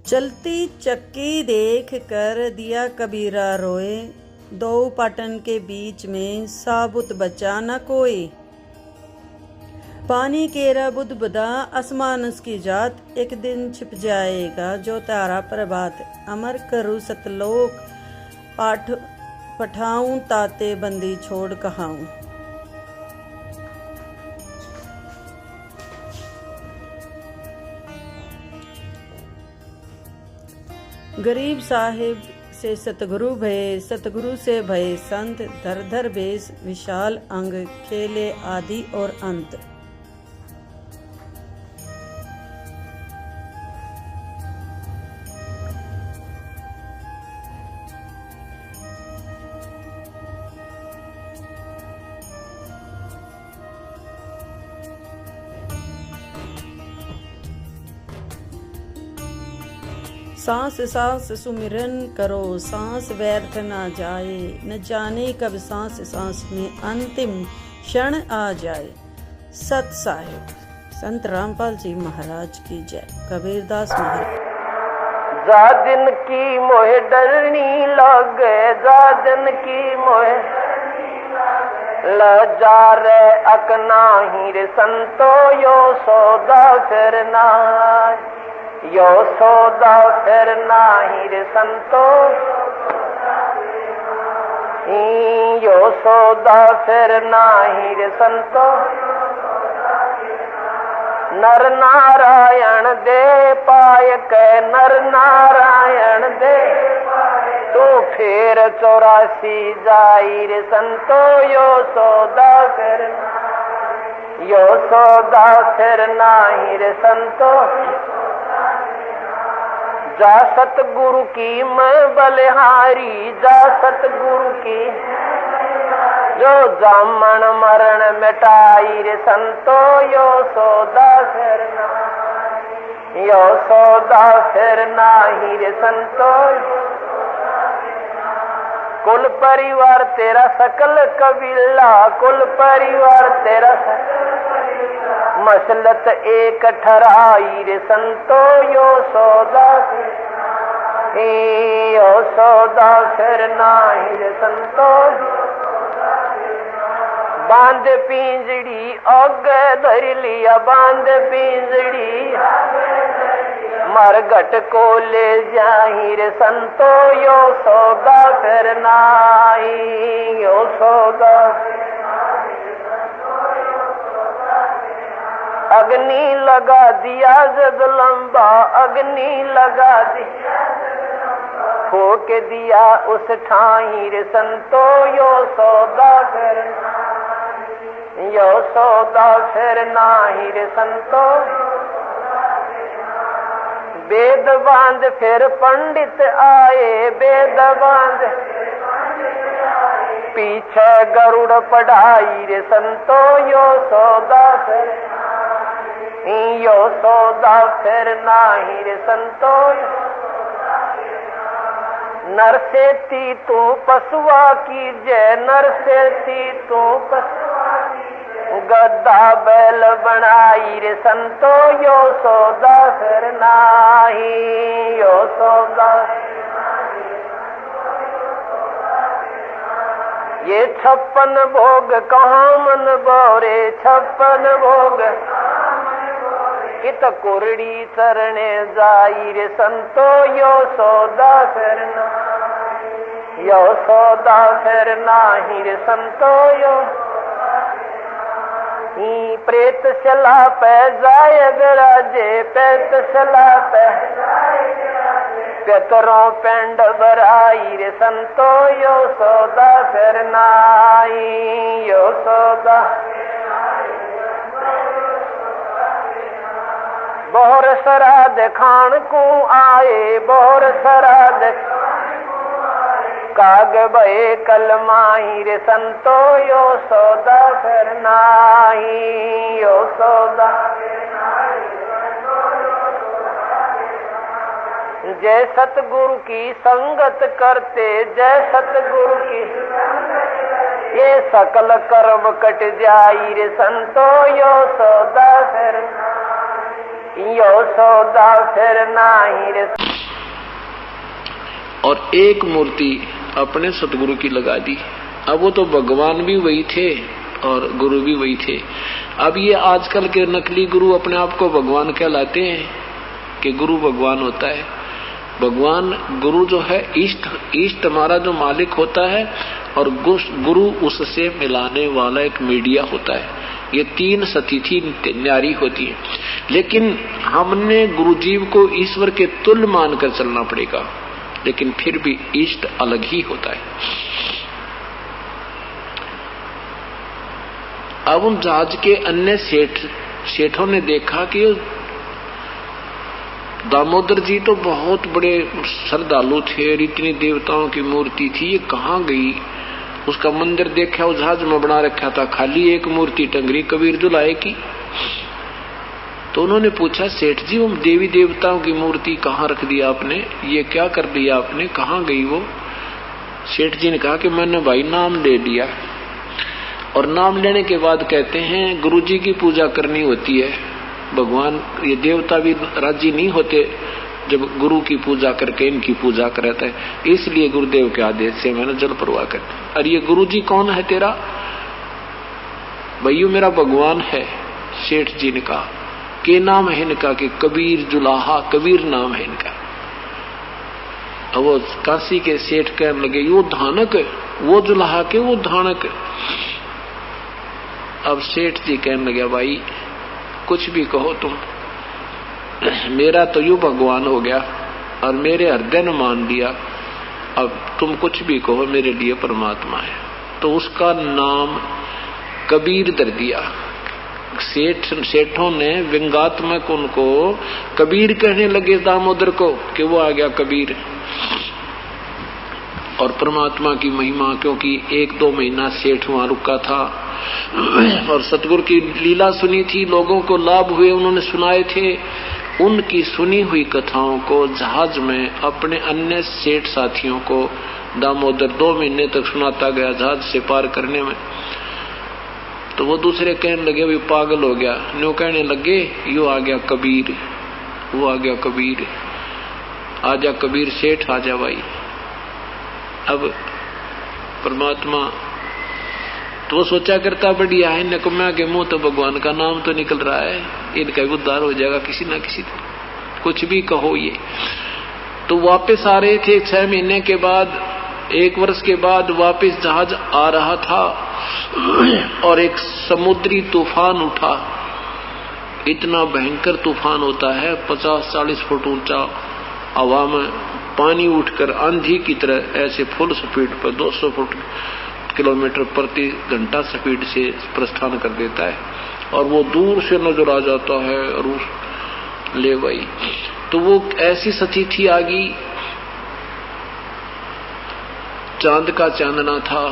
चलती चक्की देख कर दिया कबीरा रोए, दो पाटन के बीच में साबुत बचा न कोई। पानी केरा बुध बदा आसमान उसकी जात, एक दिन छिप जाएगा जो तारा प्रभात। अमर करूँ सतलोक पाठ पठाऊं, ताते बंदी छोड़ कहाऊं। गरीब साहिब से सतगुरु भये, सतगुरु से भये संत। धर धर बेस विशाल अंग, खेले आदि और अंत। सांस सांस सुमिरन करो, सांस व्यर्थ ना जाए। न जाने कब सांस सांस में अंतिम क्षण आ जाए। सत साहिब संत रामपाल जी महाराज की जय। कबीरदास महाराज। जा दिन की मोहे डरनी लगे, जा दिन की मोहे लजा रे अकना ही रे संतो, यो सौदा फिर ना, यो सौदा फिर नाही रे संतो, यो सौदा फिर नाही रे संतो। नर नारायण दे पाय के, नर नारायण दे तो फिर 84 जाई रे संतो, यो सौदा फिर, यो सौदा फिर नाही रे संतो। जा सतगुरु की मैं बलिहारी, जा सतगुरु की जो जामन मरण मिटाई रे संतो, यो सौदा फिर नाही, यो सौदा फिर नाही रे संतो। कुल परिवार तेरा सकल कबीला, कुल परिवार तेरा मसलत एक ठहराई रे संतो, यो सौदा फिर, यो सौदा फिर नाही रे संतो। बांध पिंजड़ी आगे धर लिया, बांध पिंजड़ी मरघट को ले जाही रे संतो, यो सौदा फिर नाही, यो सौदा। अग्नि लगा दिया जग लंबा, अग्नि लगा दिया हो के दिया उस ठाई रे संतो, यो सौदा फिर, यो सौदा फिर नाही रे संतो। वेद बांध फिर पंडित आए, वेद बांध पीछे गरुड़ पढ़ाई रे संतो, यो सौदा फिर, यो सौदा फिर नाही रे संतो। नर से ती तू पशुआ की जय, नर से ती तू गद्दा बैल बनाई रे संतो, यो सौदा फिर नाही, यो सौदा। ये 56 भोग कहाँ मन बोरे, 56 भोग कित कोरड़ी चरणे जाई रे संतो, यो सौदा फिर नाही, यो सौदा फिर नाही रे संतो। यो प्रेत शला पे जाय विराजे, प्रेत शला पे पितरों पेंड बराई रे संतो, यो सौदा फिर नाही, यो सौदा। बोहर श्राद्ध खान को आए, बोहर श्राद्ध काग भये कलमाई रे संतो, यो सौदा फिर नाही, यो सौदा। जय सतगुरु की संगत करते, जय सतगुरु की ये सकल कर्म कट जाई रे संतो, यो सौदा फिर यो सौदा फिर नाही रे। और एक मूर्ति अपने सतगुरु की लगा दी। अब वो तो भगवान भी वही थे और गुरु भी वही थे। अब ये आजकल के नकली गुरु अपने आप को भगवान कहलाते हैं कि गुरु भगवान होता है। भगवान गुरु जो है इष्ट हमारा जो मालिक होता है, और गुरु उससे मिलाने वाला एक मीडिया होता है। ये तीन सतिथि न्यारी होती है, लेकिन हमने गुरुजीव को ईश्वर के तुल्य मानकर चलना पड़ेगा, लेकिन फिर भी इष्ट अलग ही होता है। अब उन जहाज के अन्य सेठों ने देखा कि दामोदर जी तो बहुत बड़े श्रद्धालु थे और इतनी देवताओं की मूर्ति थी, ये कहाँ गई? उसका मंदिर देखा, उस जहाज में बना रखा था, खाली एक मूर्ति टंगरी कबीर जुलाए की। तो उन्होंने पूछा, सेठ जी वो देवी देवताओं की मूर्ति कहाँ रख दिया आपने, ये क्या कर दिया आपने, कहाँ गई वो? सेठ जी ने कहा कि मैंने भाई नाम ले लिया। और नाम लेने के बाद कहते हैं गुरुजी की पूजा करनी होती है। भगवान ये देवता भी राजी नहीं होते जब गुरु की पूजा करके इनकी पूजा कराता है, इसलिए गुरुदेव के आदेश से मैंने जल प्रवाह कर। और ये गुरुजी कौन है तेरा? भैया मेरा भगवान है। सेठ जी ने कहा के नाम है इनका? कि कबीर जुलाहा, कबीर नाम है इनका। अब वो काशी के सेठ कहने लगे वो धानक, वो जुलाहा के वो धानक। अब सेठ जी कहने लगे भाई कुछ भी कहो तुम, मेरा तो यू भगवान हो गया और मेरे हृदय ने मान लिया, अब तुम कुछ भी कहो मेरे लिए परमात्मा है। तो उसका नाम कबीर धर दिया। सेठों ने व्यंगात्मक उनको कबीर कहने लगे दामोदर को, कि वो आ गया कबीर। और परमात्मा की महिमा, क्योंकि 1-2 महीना सेठ वहां रुका था और सतगुरु की लीला सुनी थी, लोगों को लाभ हुए, उन्होंने सुनाए थे। उनकी सुनी हुई कथाओं को जहाज में अपने अन्य सेठ साथियों को दामोदर 2 महीने तक सुनाता गया जहाज से पार करने में। तो वो दूसरे कहने लगे भी पागल हो गया, न्यू कहने लगे यो आ गया कबीर, वो आ गया कबीर, आजा कबीर सेठ आजा भाई। अब परमात्मा तो वो सोचा करता बढ़िया है, नकम्या के मुंह तो भगवान का नाम तो निकल रहा है, इनका भी उद्धार हो जाएगा किसी ना किसी तरह, कुछ भी कहो ये। तो वापस आ रहे थे 6 महीने के बाद, 1 वर्ष के बाद वापस जहाज आ रहा था और एक समुद्री तूफान उठा। इतना भयंकर तूफान होता है, 50-40 फुट ऊंचा, हवा में पानी उठकर आंधी की तरह ऐसे फुल स्पीड पर 200 किलोमीटर प्रति घंटा स्पीड से प्रस्थान कर देता है, और वो दूर से नजर आ जाता है। और ले भाई, तो वो ऐसी स्थिति आ गई, चांद का चांदना था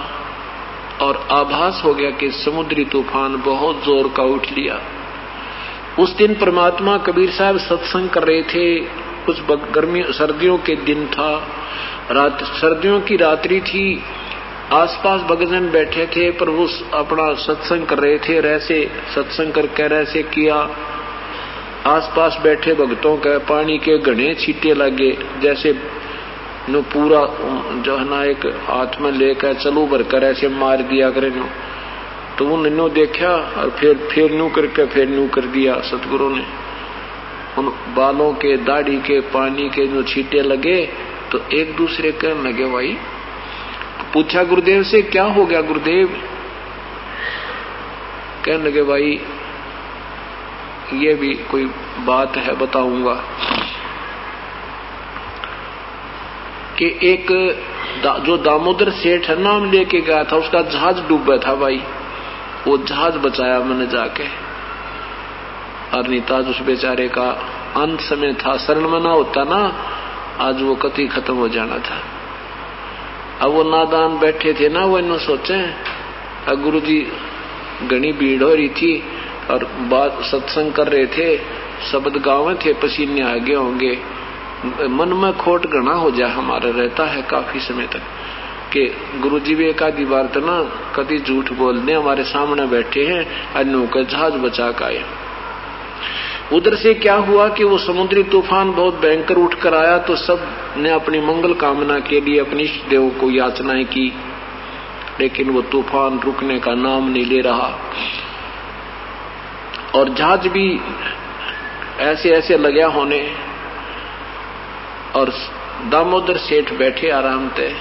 और आभास हो गया कि समुद्री तूफान बहुत जोर का उठ लिया। उस दिन परमात्मा कबीर साहब सत्संग कर रहे थे, कुछ सर्दियों के दिन था, सर्दियों की रात्रि थी, आसपास भक्तजन बैठे थे, पर वो अपना सत्संग कर रहे थे, रैसे सत्संग करके रैसे किया। आसपास बैठे भक्तों के पानी के घने छींटे लगे, जैसे नो पूरा जो है ना एक हाथ में लेकर चलू भरकर ऐसे मार दिया करे नो। तो उन्होंने देखा और फिर न्यू करके फिर न्यू कर दिया सतगुरु ने। उन बालों के दाढ़ी के पानी के जो छींटे लगे तो एक दूसरे कहने लगे भाई, पूछा गुरुदेव से क्या हो गया गुरुदेव? कहने लगे भाई ये भी कोई बात है बताऊंगा। कि एक जो दामोदर सेठ है नाम लेके गया था, उसका जहाज डूबा था भाई, वो जहाज बचाया मैंने जाके। और नीताज उस बेचारे का अंत समय था, शरण में ना होता ना आज वो कति खत्म हो जाना था। अब वो नादान बैठे थे ना, वो इन्हों सोचे गुरु जी घनी भीड़ हो रही थी और बात सत्संग कर रहे थे, शब्द गावे थे, पसीने आगे होंगे, मन में खोट घना हो जाए हमारा रहता है काफी समय तक कि गुरुजी भी एक आधी बार तो ना कभी झूठ बोल दे, हमारे सामने बैठे हैं अन्यों का जहाज बचा का आए। उधर से क्या हुआ कि वो समुद्री तूफान बहुत भयंकर उठकर आया, तो सब ने अपनी मंगल कामना के लिए अपने इष्ट देवों को याचनाएं की, लेकिन वो तूफान रुकने का नाम नहीं ले रहा। और जहाज भी ऐसे ऐसे लगा होने, और दामोदर सेठ बैठे आराम से।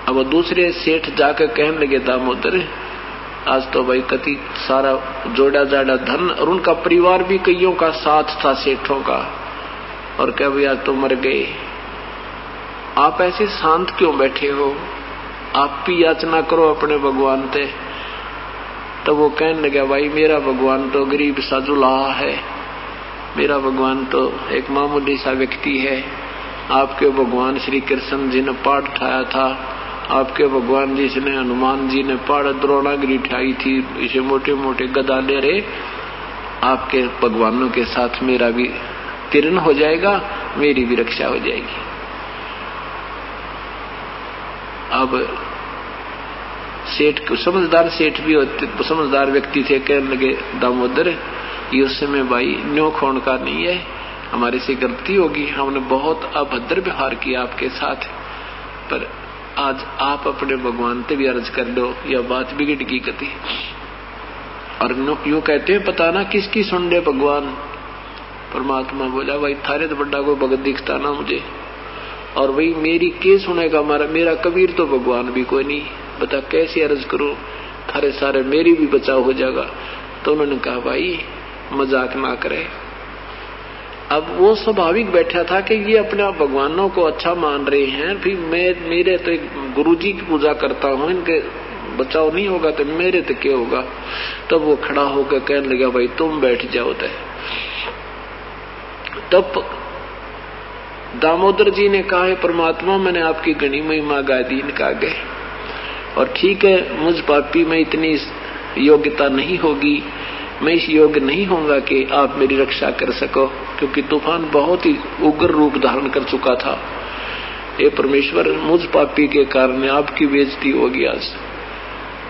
अब वो दूसरे सेठ जाकर कहने लगे, दामोदर आज तो भाई कति सारा जोड़ा जाड़ा धन, और उनका परिवार भी कईयों का साथ था सेठों का, और क्या भाई आज तो मर गए, आप ऐसे शांत क्यों बैठे हो, आप भी याचना करो अपने भगवान से। तो वो कहने लगा, भाई मेरा भगवान तो गरीब सा जुलाहा है, मेरा भगवान तो एक मामूली सा व्यक्ति है। आपके भगवान श्री कृष्ण जी ने पाठ उठाया था, आपके भगवान जी ने हनुमान जी ने पहाड़ द्रोणागिरी उठाई थी, इसे मोटे मोटे गदा ले रहे। आपके भगवानों के साथ मेरा भी तीर्ण हो जाएगा, मेरी भी रक्षा हो जाएगी। अब सेठ समझदार सेठ भी होते, समझदार व्यक्ति थे, कहने लगे, दामोदर ये उस समय भाई न्यों खोण का नहीं है, हमारे से गलती होगी, हमने बहुत अभद्र व्यवहार किया आपके साथ, पर आज आप अपने भगवान से भी अर्ज कर लो, यह बात बिगड़ की कती। और यूं कहते हैं, पता ना किसकी सुन ले भगवान। परमात्मा बोला, भाई थारे तो बड़ा कोई भगत दिखता ना मुझे, और वही मेरी के सुनेगा, मेरा कबीर तो भगवान भी कोई नहीं, बता कैसे अर्ज करूं, थारे सारे मेरी भी बचाव हो जाएगा। तो उन्होंने कहा, भाई मजाक ना करे। अब वो स्वाभाविक बैठा था कि ये अपने भगवानों को अच्छा मान रहे हैं, फिर मेरे तो एक गुरुजी की पूजा करता हूँ, इनके बचाव नहीं होगा तो मेरे तो क्या होगा। तब वो खड़ा होकर कहने लगा, भाई तुम बैठ जाओ। तब दामोदर जी ने कहा, है परमात्मा मैंने आपकी घनी महिमा गा दी इनका गए, और ठीक है मुझ पापी में इतनी योग्यता नहीं होगी, मैं इस योग्य नहीं होऊंगा कि आप मेरी रक्षा कर सको, क्योंकि तूफान बहुत ही उग्र रूप धारण कर चुका था। ये परमेश्वर मुझ पापी के कारण आपकी बेइज्जती होगी आज,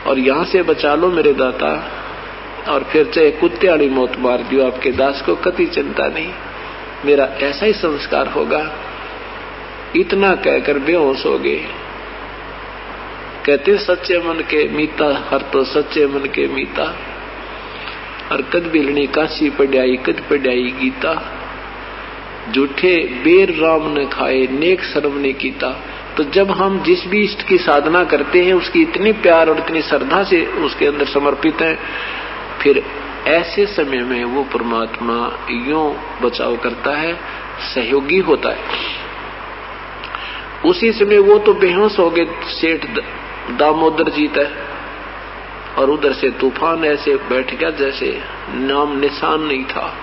और यहाँ से बचा लो मेरे दाता, और फिर चाहे कुत्ते वाली मौत मार दियो, आपके दास को कति चिंता नहीं, मेरा ऐसा ही संस्कार होगा। इतना कहकर बेहोश हो गए। कहते सच्चे मन के मीता, हर तो सच्चे मन के मीता, और कद बिलनी काशी पढ़ाई कद पढ़ाई गीता, झूठे बेर राम ने खाए नेक शर्म ने कीता। तो जब हम जिस भी इष्ट की साधना करते हैं, उसकी इतनी प्यार और इतनी श्रद्धा से उसके अंदर समर्पित हैं, फिर ऐसे समय में वो परमात्मा यूं बचाव करता है, सहयोगी होता है। उसी समय वो तो बेहोश हो गए सेठ दामोदर जी तय, और उधर से तूफान ऐसे बैठ गया जैसे नाम निशान नहीं था,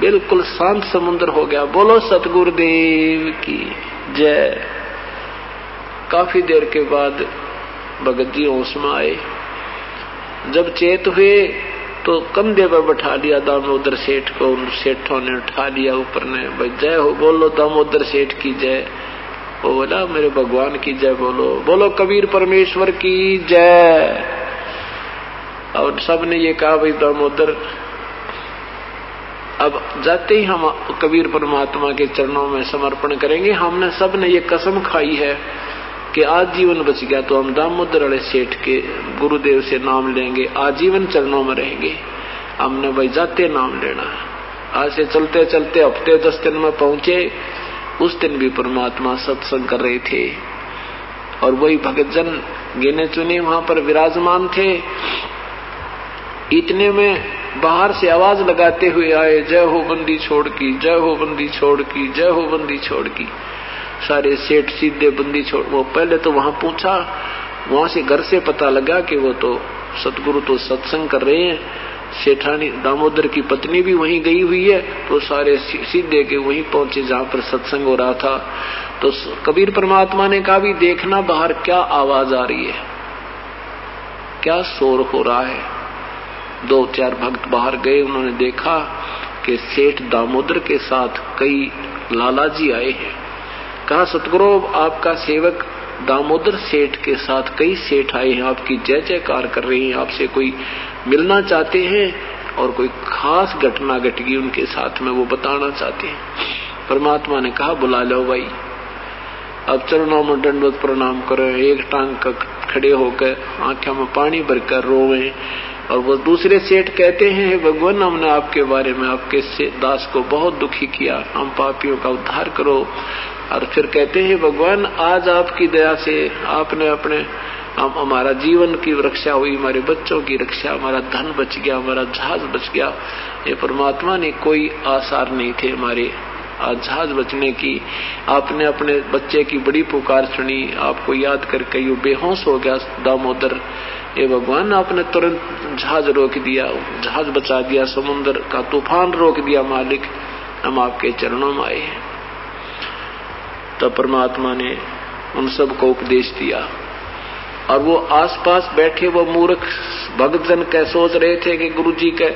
बिल्कुल शांत समुद्र हो गया। बोलो सतगुरुदेव की जय। काफी देर के बाद भगत जी होश में आए। जब चेत हुए तो कंधे पर बैठा लिया दामोदर सेठ को, उन सेठों ने उठा लिया ऊपर ने, भाई जय हो, बोलो दामोदर सेठ की जय। वो बोला मेरे भगवान की जय बोलो, बोलो कबीर परमेश्वर की जय। और सबने ये कहा, भाई दामोदर अब जाते ही हम कबीर परमात्मा के चरणों में समर्पण करेंगे। हमने सबने ये कसम खाई है कि आजीवन बच गया तो हम दामोदर वाले सेठ के गुरुदेव से नाम लेंगे, आजीवन चरणों में रहेंगे। हमने भाई जाते नाम लेना। आज से चलते चलते हफ्ते 10 दिन में पहुंचे। उस दिन भी परमात्मा सत्संग कर रहे थे, और वही भगत जन गिने चुने वहां पर विराजमान थे। इतने में बाहर से आवाज लगाते हुए आए, जय हो बंदी छोड़ की, जय हो बंदी छोड़ की, जय हो बंदी छोड़ की। सारे सेठ सीधे बंदी छोड़। वो पहले तो वहां पूछा, वहां से घर से पता लगा कि वो तो सतगुरु तो सत्संग कर रहे हैं, सेठानी दामोदर की पत्नी भी वहीं गई हुई है। तो सारे सीधे के वहीं पहुंचे जहां पर सत्संग हो रहा था। तो कबीर परमात्मा ने कहा, भी देखना बाहर क्या आवाज आ रही है, क्या शोर हो रहा है। 2-4 भक्त बाहर गए, उन्होंने देखा कि सेठ दामोदर के साथ कई लालाजी आए हैं। कहा, सतगुरु आपका सेवक दामोदर सेठ के साथ कई सेठ आए हैं, आपकी जय जयकार कर रहे हैं, आपसे कोई मिलना चाहते हैं और कोई खास घटना घट गई उनके साथ में, वो बताना चाहते हैं। परमात्मा ने कहा बुला लो भाई, अब चरणों में दंडवत प्रणाम करो, एक टांग का खड़े होकर आंखों में पानी भरकर रोवे। और वो दूसरे सेठ कहते हैं, भगवान हमने आपके बारे में आपके दास को बहुत दुखी किया, हम पापियों का उद्धार करो। और फिर कहते हैं भगवान आज आपकी दया से आपने अपने हमारा जीवन की रक्षा हुई, हमारे बच्चों की रक्षा, हमारा धन बच गया, हमारा जहाज बच गया। ये परमात्मा ने कोई आसार नहीं थे हमारे जहाज बचने की। आपने अपने बच्चे की बड़ी पुकार सुनी, आपको याद करके ये बेहोश हो गया दामोदर। ये भगवान आपने तुरंत जहाज रोक दिया, जहाज बचा दिया, समुद्र का तूफान रोक दिया मालिक, हम आपके चरणों में आए हैं। तब परमात्मा ने उन सबको उपदेश दिया। और वो आसपास बैठे वो मूर्ख भक्तजन कह सोच रहे थे कि गुरुजी के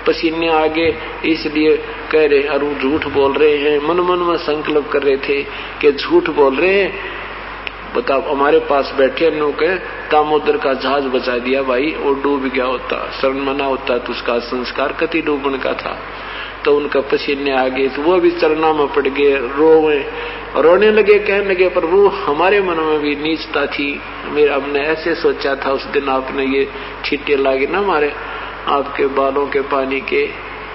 पसीने आगे इसलिए कह रहे और वो झूठ बोल रहे हैं, मन मन में संकल्प कर रहे थे कि झूठ बोल रहे हैं। बताओ हमारे पास बैठे के दामोदर का जहाज बचा दिया भाई, और डूब गया होता, शरण मना होता तो उसका संस्कार कति डूबने का था। तो उनका पसीने आ गए तो वो भी चरणों में पड़ गए, रोने लगे, कहने लगे प्रभु हमारे मन में भी नीचता थी, मेरा हमने ऐसे सोचा था उस दिन आपने ये छींटे लागे ना हमारे आपके बालों के पानी के।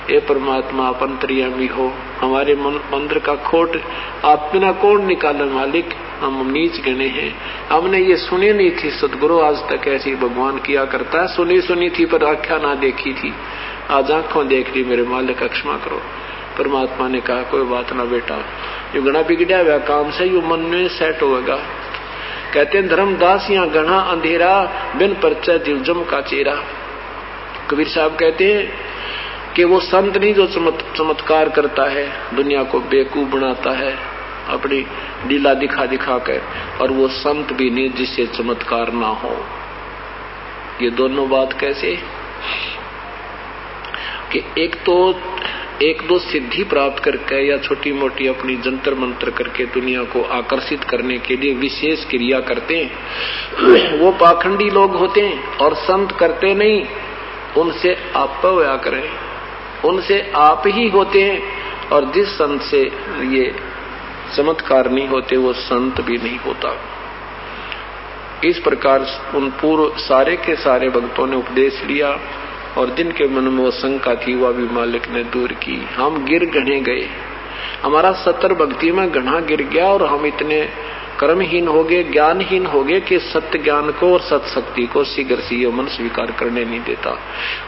ये परमात्मा आप अंतर्यामी हो, हमारे मंदिर का खोट आप बिना कौन निकाले मालिक, हम नीच गणे हैं। हमने ये सुनी नहीं थी सतगुरु आज तक ऐसी भगवान किया करता है, सुनी थी पर आख्या ना देखी थी, आज आंखों देख ली, मेरे मालिक क्षमा करो। परमात्मा ने कहा कोई बात ना बेटा, जो गणा बिगड़ा हुआ काम से यू मन में सेट होगा। कहते हैं धर्मदास यहाँ गणा अंधेरा, बिन परिचय दिलजम का चेहरा। कबीर साहब कहते हैं कि वो संत नहीं जो चमत्कार करता है, दुनिया को बेवकूफ बनाता है अपनी लीला दिखा कर, और वो संत भी नहीं जिससे चमत्कार ना हो। ये दोनों बात कैसे कि एक दो सिद्धि प्राप्त करके या छोटी मोटी अपनी जंतर मंत्र करके दुनिया को आकर्षित करने के लिए विशेष क्रिया करते हैं, वो पाखंडी लोग होते हैं। और संत करते नहीं, उनसे आप होया करें, उनसे आप ही होते हैं। और जिस संत से ये चमत्कार नहीं होते वो संत भी नहीं होता। इस प्रकार उन पूर्व सारे के सारे भक्तों ने उपदेश लिया और जिनके मन में वो शंका थी वह भी मालिक ने दूर की। हम गिर गणे गए, हमारा सतर भक्ति में गढ़ा गिर गया और हम इतने कर्महीन हो गए, ज्ञानहीन हो गए कि सत्य ज्ञान को और सत्य शक्ति को शीघ्र से ये मन स्वीकार करने नहीं देता।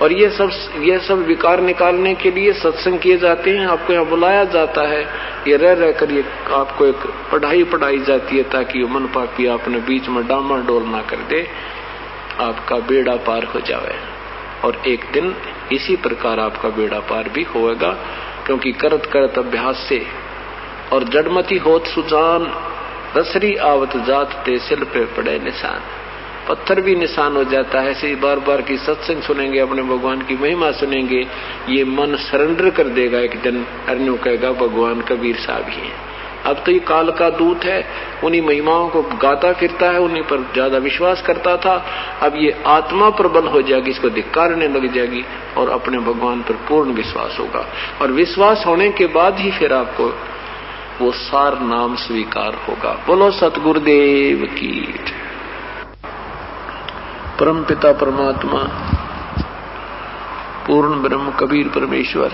और ये सब विकार निकालने के लिए सत्संग किए जाते हैं, आपको यहाँ बुलाया जाता है, ये रह कर ये आपको एक पढ़ाई जाती है ताकि मन पापी आपने बीच में डामाडोल ना कर दे, आपका बेड़ा पार हो जाए। और एक दिन इसी प्रकार आपका बेड़ा पार भी होगा, क्योंकि करत अभ्यास से और जड़मती होत सुजान, रसरी आवत जात ते सिल पे पड़े निशान। पत्थर भी निशान हो जाता है। ऐसे बार बार की सत्संग सुनेंगे, अपने भगवान की महिमा सुनेंगे, ये मन सरेंडर कर देगा। एक दिन अर्न्यू कहेगा भगवान कबीर साहब ही है। अब तो ये काल का दूत है, उन्हीं महिमाओं को गाता फिरता है, उन्हीं पर ज्यादा विश्वास करता था। अब ये आत्मा प्रबल हो जाएगी, इसको धिक्कारने लग जाएगी और अपने भगवान पर पूर्ण विश्वास होगा। और विश्वास होने के बाद ही फिर आपको वो सार नाम स्वीकार होगा। बोलो सतगुरुदेव की। परम पिता परमात्मा पूर्ण ब्रह्म कबीर परमेश्वर,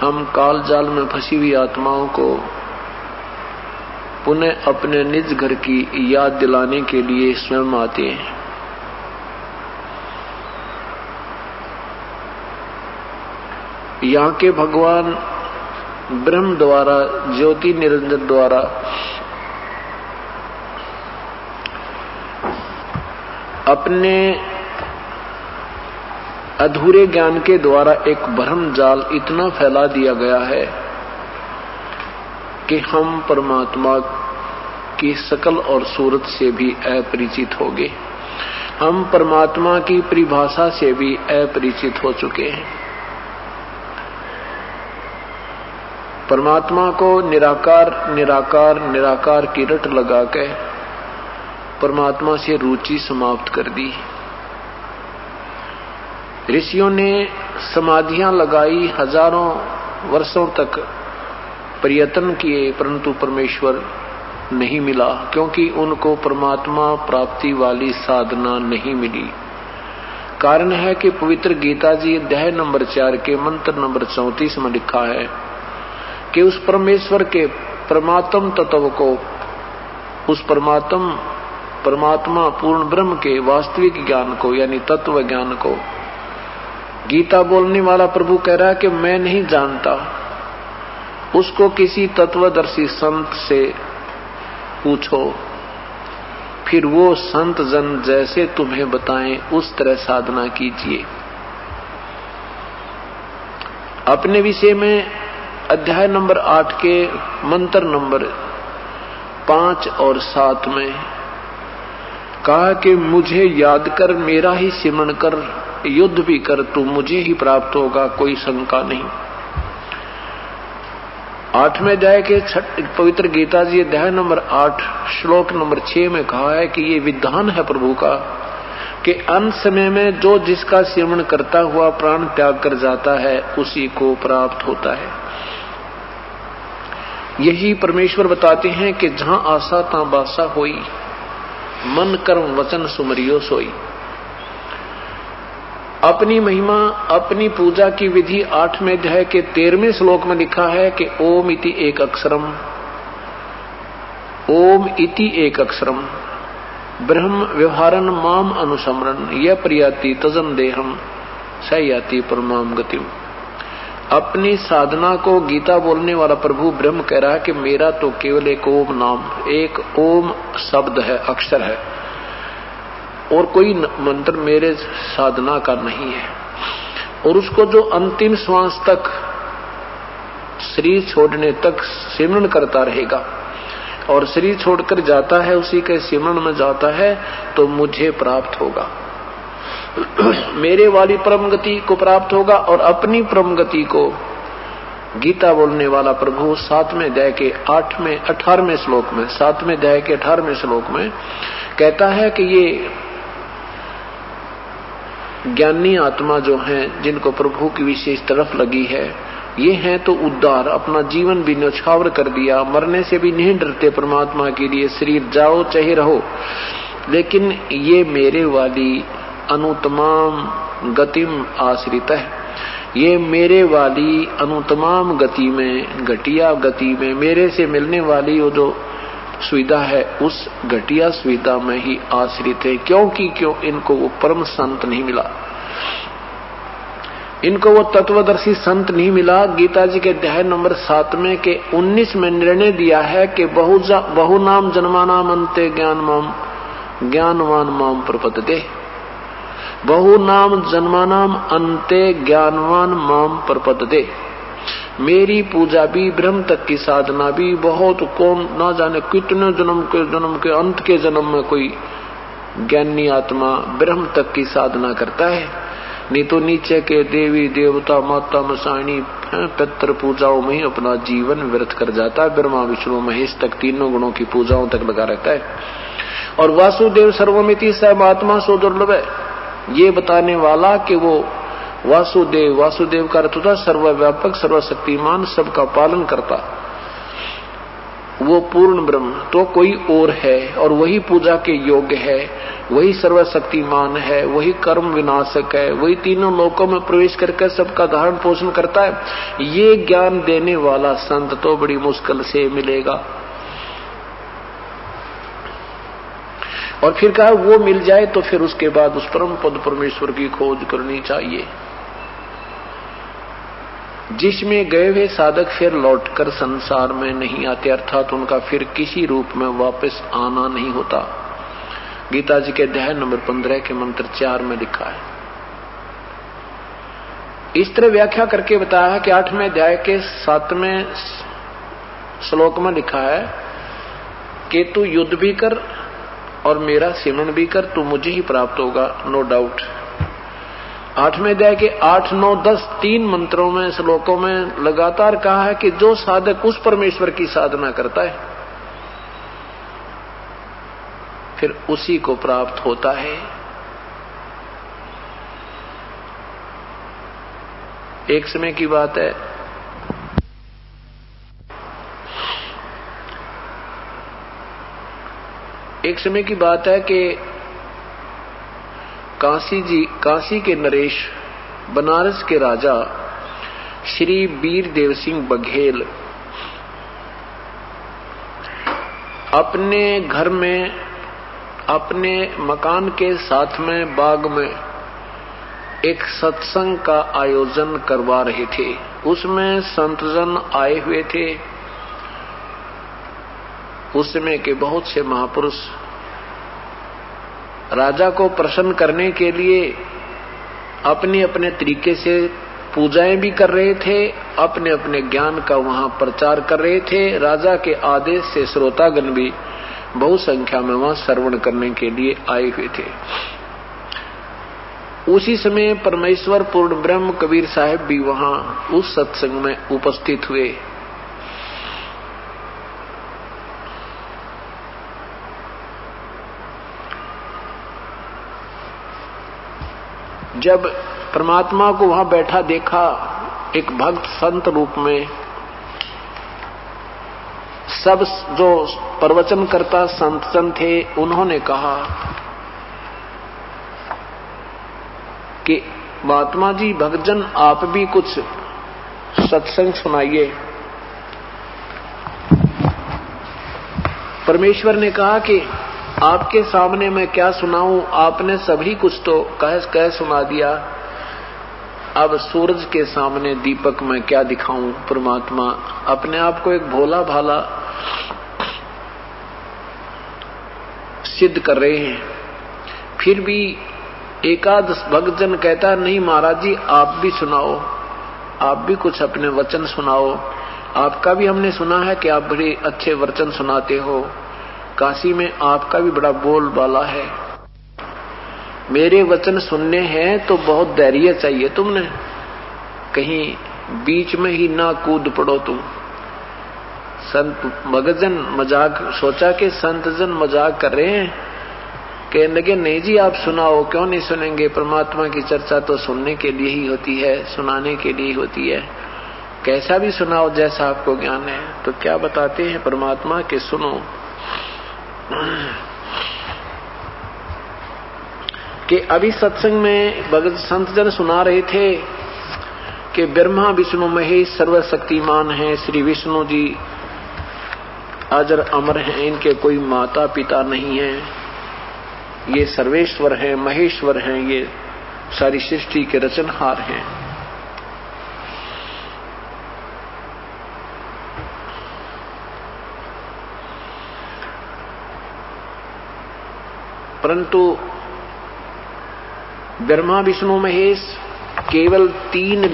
हम काल जाल में फंसी हुई आत्माओं को पुनः अपने निज घर की याद दिलाने के लिए स्वयं आते हैं। यहाँ के भगवान ब्रह्म द्वारा, ज्योति निरंजन द्वारा अपने अधूरे ज्ञान के द्वारा एक भ्रम जाल इतना फैला दिया गया है कि हम परमात्मा की शकल और सूरत से भी अपरिचित हो गए, हम परमात्मा की परिभाषा से भी अपरिचित हो चुके हैं। परमात्मा को निराकार निराकार निराकार की रट लगा के परमात्मा से रुचि समाप्त कर दी। ऋषियों ने समाधियां लगाई, हजारों वर्षों तक प्रयत्न किए, परंतु परमेश्वर नहीं मिला, क्योंकि उनको परमात्मा प्राप्ति वाली साधना नहीं मिली। कारण है कि पवित्र गीता जी अध्याय नंबर 4 के मंत्र नंबर 34 में लिखा है कि उस परमेश्वर के परमात्म तत्व को, उस परमात्मा पूर्ण ब्रह्म के वास्तविक ज्ञान को, यानी तत्व ज्ञान को, गीता बोलने वाला प्रभु कह रहा है कि मैं नहीं जानता। उसको किसी तत्वदर्शी संत से पूछो, फिर वो संत जन जैसे तुम्हें बताएं उस तरह साधना कीजिए। अपने विषय में अध्याय नंबर 8 के मंत्र नंबर 5 और 7 में कहा कि मुझे याद कर, मेरा ही सिमरण कर, युद्ध भी कर, तू मुझे ही प्राप्त होगा, कोई शंका नहीं। 8वें अध्याय के पवित्र गीता जी अध्याय नंबर 8 श्लोक नंबर 6 में कहा है कि ये विधान है प्रभु का कि अंत समय में जो जिसका सिमरण करता हुआ प्राण त्याग कर जाता है उसी को प्राप्त होता है। यही परमेश्वर बताते हैं कि जहां आशा तां बासा होई, मन कर्म वचन सुमरियो सोई। अपनी महिमा, अपनी पूजा की विधि 8वें अध्याय के 13वें श्लोक में लिखा है कि ओम इति एक अक्षरम, ओम इति एक अक्षरम ब्रह्म व्यवहारन माम अनुसमरन यह प्रियाति तजन देहम सयाति परमाम गतिम। अपनी साधना को गीता बोलने वाला प्रभु ब्रह्म कह रहा है कि मेरा तो केवल एक ओम नाम, एक ओम शब्द है, अक्षर है, और कोई मंत्र मेरे साधना का नहीं है। और उसको जो अंतिम श्वास तक, शरीर छोड़ने तक सिमरण करता रहेगा और शरीर छोड़कर जाता है, उसी के सिमरण में जाता है, तो मुझे प्राप्त होगा, मेरे वाली परम गति को प्राप्त होगा। और अपनी परम गति को गीता बोलने वाला प्रभु 7वें अध्याय के 18वें श्लोक में, 7वें अध्याय के 18वें श्लोक में कहता है कि ये ज्ञानी आत्मा जो हैं, जिनको प्रभु की विशेष तरफ लगी है, ये हैं तो उद्धार, अपना जीवन भी न्यौछावर कर दिया, मरने से भी नहीं डरते परमात्मा के लिए, शरीर जाओ चाहे रहो, लेकिन ये मेरे वाली अनुतमाम गतिम आश्रित है। ये मेरे वाली अनुतमाम गति में, घटिया गति में, मेरे से मिलने वाली वो जो सुविधा है उस घटिया सुविधा में ही आश्रित है। क्योंकि इनको वो परम संत नहीं मिला, इनको वो तत्वदर्शी संत नहीं मिला। गीता जी के अध्याय नंबर 7 के 19 में निर्णय दिया है कि बहु नाम जन्मानाम अंते ज्ञानवान माम प्रपद्यते। बहु नाम जन्मानाम अंते ज्ञानवान माम प्रपद्यते। मेरी पूजा भी, ब्रह्म तक की साधना भी, बहुत कौन ना जाने कितने जन्म के अंत के जन्म में कोई ज्ञानी आत्मा ब्रह्म तक की साधना करता है, नहीं तो नीचे के देवी देवता माता मसाणी पितृ पूजाओं में ही अपना जीवन व्यर्थ कर जाता है। ब्रह्मा विष्णु महेश तक तीनों गुणों की पूजाओं तक लगा रहता है। और वासुदेव सर्वमिति सर्वात्मा सो दुर्लभ है, ये बताने वाला कि वो वासुदेव का अर्थ होता सर्वव्यापक, सर्वशक्तिमान, सबका पालन करता, वो पूर्ण ब्रह्म तो कोई और है, और वही पूजा के योग्य है, वही सर्वशक्तिमान है, वही कर्म विनाशक है, वही तीनों लोकों में प्रवेश करके सबका धारण पोषण करता है। ये ज्ञान देने वाला संत तो बड़ी मुश्किल से मिलेगा। और फिर कहा वो मिल जाए तो फिर उसके बाद उस परम पद परमेश्वर की खोज करनी चाहिए, जिसमें गए हुए साधक फिर लौटकर संसार में नहीं आते, अर्थात उनका फिर किसी रूप में वापस आना नहीं होता। गीता जी के अध्याय नंबर 15 के मंत्र 4 में लिखा है। इस तरह व्याख्या करके बताया है कि 8वें अध्याय के 7वें श्लोक में लिखा है कि तू युद्ध भी कर और मेरा सिमरण भी कर, तू मुझे ही प्राप्त होगा, नो डाउट। 8वें अध्याय के 8, 9, 10 3 मंत्रों में, श्लोकों में लगातार कहा है कि जो साधक उस परमेश्वर की साधना करता है फिर उसी को प्राप्त होता है। एक समय की बात है, कि काशी के नरेश, बनारस के राजा श्री वीरदेव सिंह बघेल अपने घर में, अपने मकान के साथ में बाग में एक सत्संग का आयोजन करवा रहे थे। उसमें संतजन आए हुए थे। उस समय के बहुत से महापुरुष राजा को प्रसन्न करने के लिए अपने अपने तरीके से पूजाएं भी कर रहे थे, अपने अपने ज्ञान का वहां प्रचार कर रहे थे। राजा के आदेश से श्रोतागण भी बहु संख्या में वहां श्रवण करने के लिए आए हुए थे। उसी समय परमेश्वर पूर्ण ब्रह्म कबीर साहब भी वहां उस सत्संग में उपस्थित हुए। जब परमात्मा को वहां बैठा देखा, एक भक्त संत रूप में, सब जो प्रवचन करता संतजन थे, उन्होंने कहा कि महात्मा जी, भक्तजन आप भी कुछ सत्संग सुनाइए। परमेश्वर ने कहा कि आपके सामने मैं क्या सुनाऊं, आपने सभी कुछ तो कह सुना दिया, अब सूरज के सामने दीपक में क्या दिखाऊं। परमात्मा अपने आप को एक भोला भाला सिद्ध कर रहे हैं। फिर भी एकाद भक्तजन कहता, नहीं महाराज जी, आप भी सुनाओ, आप भी कुछ अपने वचन सुनाओ। आपका भी हमने सुना है कि आप बड़े अच्छे वचन सुनाते हो, काशी में आपका भी बड़ा बोल बाला है। मेरे वचन सुनने हैं तो बहुत धैर्य चाहिए तुमने, कहीं बीच में ही ना कूद पड़ो तुम। संत भक्तजन मजाक, सोचा कि संतजन मजाक कर रहे हैं, कहने लगे नहीं जी आप सुनाओ। क्यों नहीं सुनेंगे, परमात्मा की चर्चा तो सुनने के लिए ही होती है, सुनाने के लिए ही होती है। कैसा भी सुनाओ जैसा आपको ज्ञान है। तो क्या बताते हैं परमात्मा के, सुनो कि अभी सत्संग में भगत संतजन सुना रहे थे कि ब्रह्मा विष्णु महेश सर्वशक्तिमान हैं। श्री विष्णु जी अजर अमर हैं, इनके कोई माता पिता नहीं है, ये सर्वेश्वर हैं, महेश्वर हैं, ये सारी सृष्टि के रचनहार हैं। परंतु ब्रह्मा विष्णु महेश केवल तीन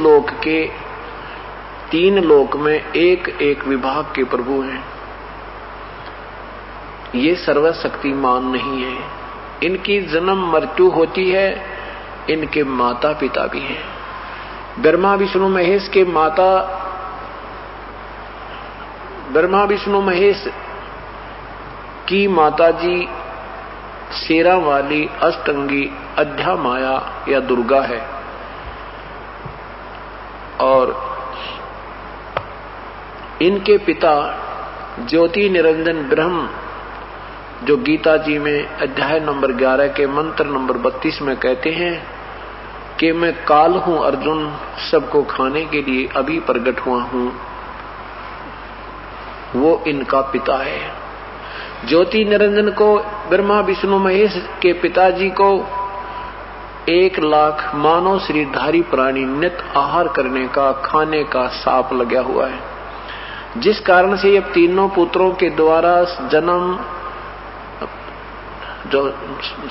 लोक में एक एक विभाग के प्रभु हैं। ये सर्वशक्तिमान नहीं है, इनकी जन्म मृत्यु होती है, इनके माता पिता भी हैं। ब्रह्मा विष्णु महेश के माता, ब्रह्मा विष्णु महेश की माता जी शेरा वाली अष्टंगी अध्या माया या दुर्गा है, और इनके पिता ज्योति निरंजन ब्रह्म, जो गीता जी में अध्याय नंबर 11 के मंत्र नंबर 32 में कहते हैं कि मैं काल हूं अर्जुन, सबको खाने के लिए अभी प्रकट हुआ हूं, वो इनका पिता है। ज्योति निरंजन को, ब्रह्मा विष्णु महेश के पिताजी को 1 लाख मानव शरीरधारी प्राणी नित आहार करने का, खाने का साप लगा हुआ है, जिस कारण से ये तीनों पुत्रों के द्वारा जन्म, जो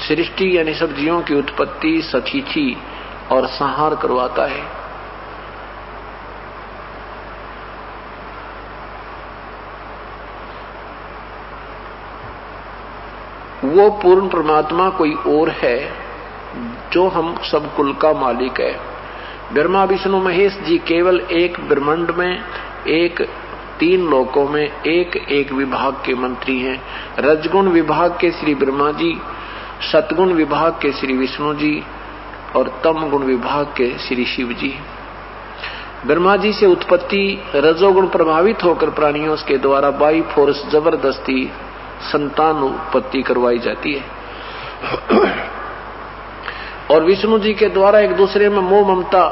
सृष्टि यानी सब जीवों की उत्पत्ति, सतिथि और संहार करवाता है। वो पूर्ण परमात्मा कोई और है जो हम सब कुल का मालिक है। ब्रह्मा विष्णु महेश जी केवल एक ब्रह्मांड में, एक 3 लोकों में एक एक विभाग के मंत्री हैं। रजगुण विभाग के श्री ब्रह्मा जी, सतगुण विभाग के श्री विष्णु जी और तम गुण विभाग के श्री शिव जी। ब्रह्मा जी से उत्पत्ति रजोगुण प्रभावित होकर प्राणियों के द्वारा बाई फोर्स जबरदस्ती संतान उत्पत्ति करवाई जाती है। और विष्णु जी के द्वारा एक दूसरे में मोह ममता,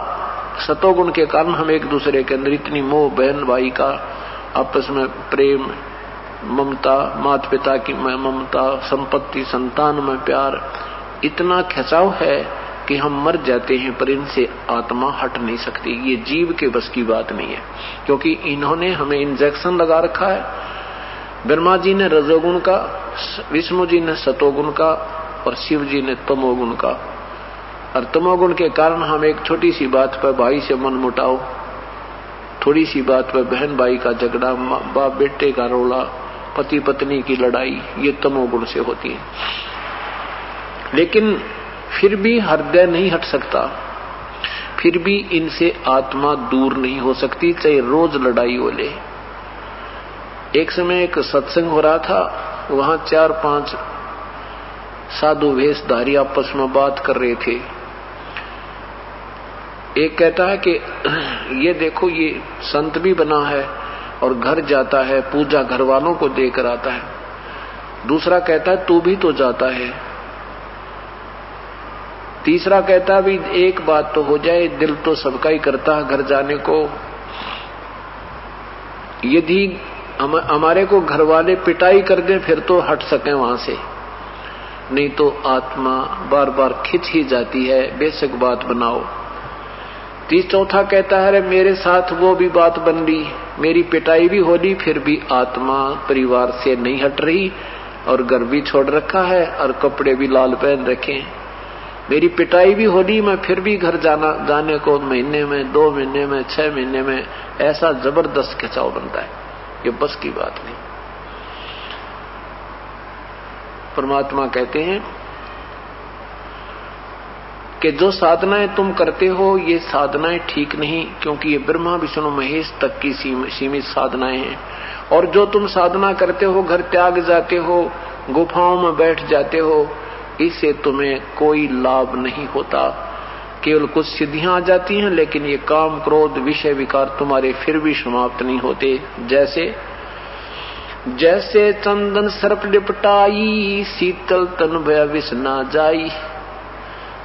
सतोगुण के कारण हम एक दूसरे के अंदर इतनी मोह, बहन भाई का आपस में प्रेम, ममता, माता पिता की ममता, संपत्ति, संतान में प्यार, इतना खिंचाव है कि हम मर जाते हैं, पर इनसे आत्मा हट नहीं सकती। ये जीव के बस की बात नहीं है, क्योंकि इन्होंने हमें इंजेक्शन लगा रखा है। ब्रह्मा जी ने रजोगुण का, विष्णु जी ने सतोगुण का और शिव जी ने तमोगुण का। और तमोगुण के कारण हम एक छोटी सी बात पर भाई से मन मुटाव, थोड़ी सी बात पर बहन भाई का झगड़ा, बाप बेटे का रोला, पति पत्नी की लड़ाई, ये तमोगुण से होती है। लेकिन फिर भी हृदय नहीं हट सकता, फिर भी इनसे आत्मा दूर नहीं हो सकती, चाहे रोज लड़ाई हो ले। एक समय एक सत्संग हो रहा था, वहां 4-5 साधु वेशधारी आपस में बात कर रहे थे। एक कहता है कि ये देखो, ये संत भी बना है और घर जाता है, पूजा घर वालों को देकर आता है। दूसरा कहता है तू भी तो जाता है। तीसरा कहता है भी एक बात तो हो जाए, दिल तो सबका ही करता है घर जाने को। यदि हमारे को घर वाले पिटाई कर दें फिर तो हट सकें वहां से, नहीं तो आत्मा बार बार खिंच ही जाती है, बेशक बात बनाओ। चौथा कहता है अरे मेरे साथ वो भी बात बन रही, मेरी पिटाई भी हो रही, फिर भी आत्मा परिवार से नहीं हट रही और घर भी छोड़ रखा है और कपड़े भी लाल पहन रखे। मेरी पिटाई भी हो रही, मैं फिर भी घर जाने को महीने में, 2 महीने में, 6 महीने में, ऐसा जबरदस्त खिंचाव बनता है। ये बस की बात नहीं। परमात्मा कहते हैं कि जो साधनाएं तुम करते हो ये साधनाएं ठीक नहीं, क्योंकि ये ब्रह्मा विष्णु महेश तक की सीमित साधनाएं हैं। और जो तुम साधना करते हो, घर त्याग जाते हो, गुफाओं में बैठ जाते हो, इससे तुम्हें कोई लाभ नहीं होता। केवल कुछ सिद्धियां आ जाती हैं, लेकिन ये काम, क्रोध, विषय विकार तुम्हारे फिर भी समाप्त नहीं होते। जैसे चंदन सर्प लिपटाई, शीतल तन भय विष ना जाई।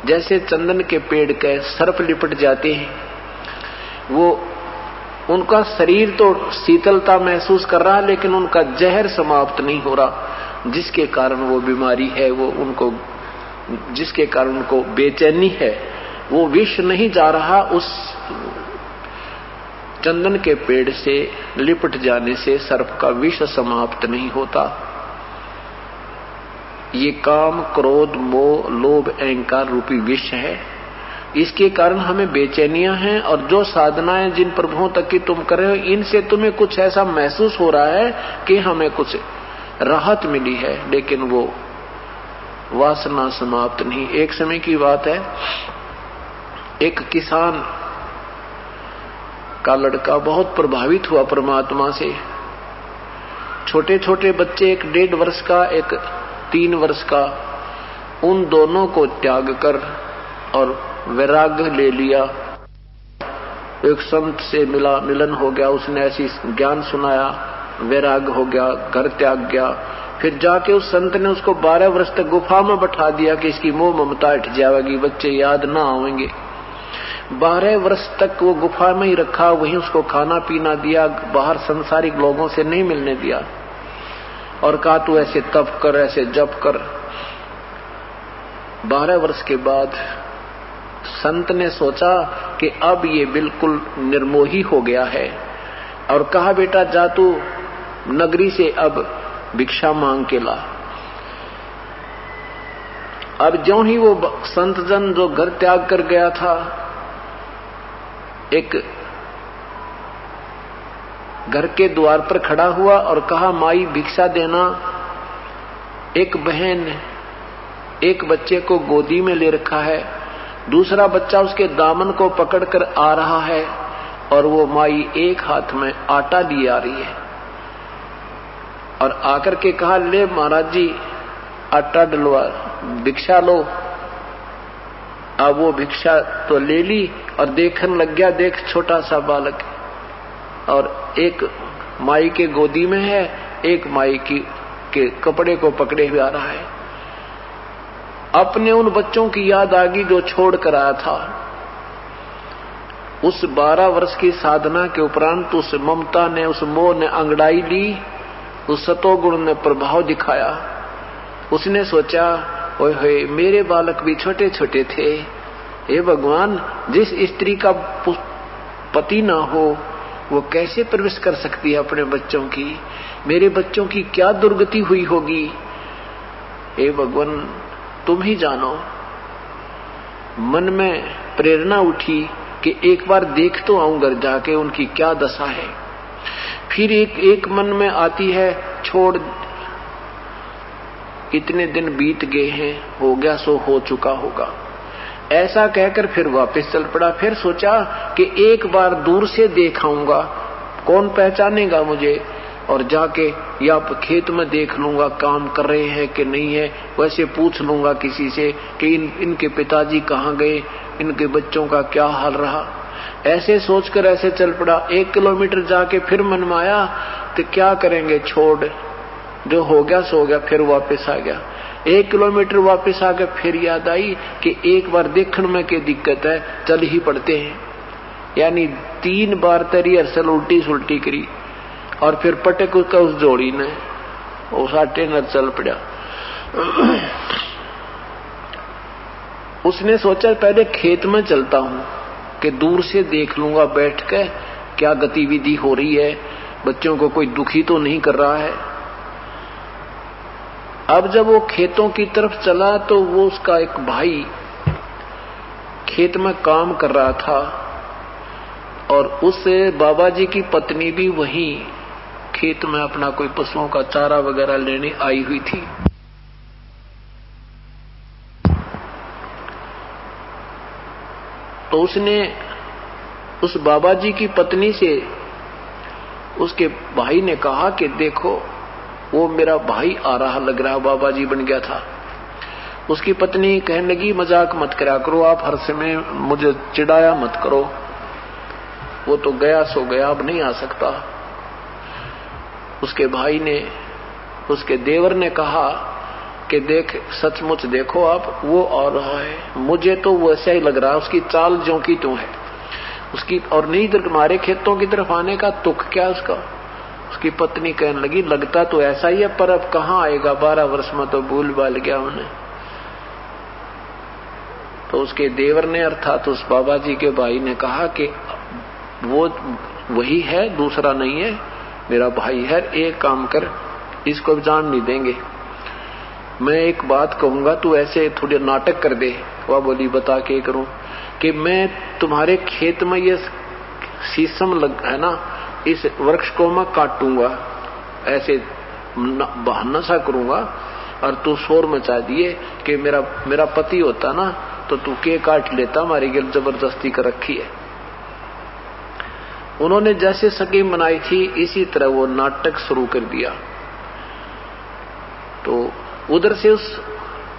जैसे चंदन के पेड़ के सर्प लिपट जाते हैं, वो उनका शरीर तो शीतलता महसूस कर रहा है, लेकिन उनका जहर समाप्त नहीं हो रहा, जिसके कारण वो बीमारी है, वो उनको, जिसके कारण उनको बेचैनी है, वो विष नहीं जा रहा। उस चंदन के पेड़ से लिपट जाने से सर्प का विष समाप्त नहीं होता। ये काम, क्रोध, मोह, लोभ, अहंकार रूपी विष है। इसके कारण हमें बेचैनियां हैं। और जो साधनाएं जिन प्रभुओं तक की तुम कर रहे हो, इनसे तुम्हें कुछ ऐसा महसूस हो रहा है कि हमें कुछ राहत मिली है, लेकिन वो वासना समाप्त नहीं। एक समय की बात है, एक किसान का लड़का बहुत प्रभावित हुआ परमात्मा से। छोटे छोटे बच्चे, एक 1.5 वर्ष का, एक 3 वर्ष का, उन दोनों को त्याग कर और वैराग्य ले लिया। एक संत से मिलन हो गया, उसने ऐसी ज्ञान सुनाया, वैराग्य हो गया, घर त्याग गया। फिर जाके उस संत ने उसको 12 वर्ष तक गुफा में बैठा दिया कि इसकी मोह ममता हट जाएगी, बच्चे याद ना आएंगे। 12 वर्ष तक वो गुफा में ही रखा, वहीं उसको खाना पीना दिया, बाहर संसारिक लोगों से नहीं मिलने दिया, और कहा तू ऐसे तप कर, ऐसे जप कर। 12 वर्ष के बाद संत ने सोचा कि अब ये बिल्कुल निर्मोही हो गया है, और कहा बेटा जा तू नगरी से अब भिक्षा मांग के ला। अब ज्यों ही वो संत जन जो घर त्याग कर गया था, एक घर के द्वार पर खड़ा हुआ और कहा माई भिक्षा देना। एक बहन एक बच्चे को गोदी में ले रखा है, दूसरा बच्चा उसके दामन को पकड़कर आ रहा है, और वो माई एक हाथ में आटा लिए आ रही है, और आकर के कहा ले महाराज जी आटा डलवा, भिक्षा लो। अब वो भिक्षा तो ले ली और देखने लग गया, देख छोटा सा बालक और एक माई के गोदी में है, एक माई के कपड़े को पकड़े हुए आ रहा है। अपने उन बच्चों की याद आ गई जो छोड़ कर आया था। उस 12 वर्ष की साधना के उपरांत उस ममता ने, उस मोह ने अंगड़ाई ली, उस सतोगुण ने प्रभाव दिखाया। उसने सोचा, ओए होए मेरे बालक भी छोटे छोटे थे, हे भगवान, जिस स्त्री का पति ना हो वो कैसे प्रवेश कर सकती है अपने बच्चों की, मेरे बच्चों की क्या दुर्गति हुई होगी। हे भगवान तुम ही जानो। मन में प्रेरणा उठी कि एक बार देख तो आऊं घर जाके उनकी क्या दशा है। फिर एक मन में आती है, छोड़, इतने दिन बीत गए हैं, हो गया सो हो चुका होगा, ऐसा कहकर फिर वापस चल पड़ा। फिर सोचा कि एक बार दूर से देखाऊंगा, कौन पहचानेगा मुझे, और जाके या खेत में देख लूंगा काम कर रहे हैं कि नहीं है, वैसे पूछ लूंगा किसी से कि इनके पिताजी कहाँ गए, इनके बच्चों का क्या हाल रहा। ऐसे सोचकर ऐसे चल पड़ा। 1 किलोमीटर जाके फिर मन में आया तो क्या करेंगे, छोड़, जो हो गया सो हो गया। फिर वापस आ गया। 1 किलोमीटर वापस आ गया। फिर याद आई कि एक बार देखने में क्या दिक्कत है, चल ही पड़ते हैं। यानी 3 बार तेरी अरसल उल्टी सुल्टी करी और फिर पटक उसका उस जोड़ी ने उस आटे न चल पड़ा। उसने सोचा पहले खेत में चलता हूं कि दूर से देख लूंगा बैठ के क्या गतिविधि हो रही है, बच्चों को कोई दुखी तो नहीं कर रहा है। अब जब वो खेतों की तरफ चला तो वो उसका एक भाई खेत में काम कर रहा था और उस बाबा जी की पत्नी भी वहीं खेत में अपना कोई पशुओं का चारा वगैरह लेने आई हुई थी। तो उसने उस बाबा जी की पत्नी से उसके भाई ने कहा कि देखो वो मेरा भाई आ रहा लग रहा, बाबा जी बन गया था। उसकी पत्नी कहने लगी मजाक मत करा करो आप, हर समय मुझे चिढ़ाया मत करो, वो तो गया सो गया, अब नहीं आ सकता। उसके भाई ने, उसके देवर ने कहा कि देख सचमुच देखो आप, वो आ रहा है, मुझे तो वैसा ही लग रहा है, उसकी चाल ज्यों की त्यों है उसकी, और नहीं इधर हमारे खेतों की तरफ आने का तुक क्या उसका। उसकी पत्नी कहने लगी लगता तो ऐसा ही है, पर अब कहाँ आएगा, 12 वर्ष में तो भूल भाल गया उन्हें। तो उसके देवर ने अर्थात उस बाबा जी के भाई ने कहा कि वो वही है, दूसरा नहीं है, मेरा भाई है, एक काम कर, इसको जान नहीं देंगे, मैं एक बात कहूंगा तू ऐसे थोड़े नाटक कर दे। वह बोली बता के करूं कि मैं तुम्हारे खेत में ये शीशम है ना, इस वृक्ष को मैं काटूंगा, ऐसे बहाना सा करूंगा और तू शोर मचा दिए कि मेरा पति होता ना तो तू के काट लेता, हमारी गिर जबरदस्ती कर रखी है। उन्होंने जैसे स्कीम बनाई थी इसी तरह वो नाटक शुरू कर दिया। तो उधर से उस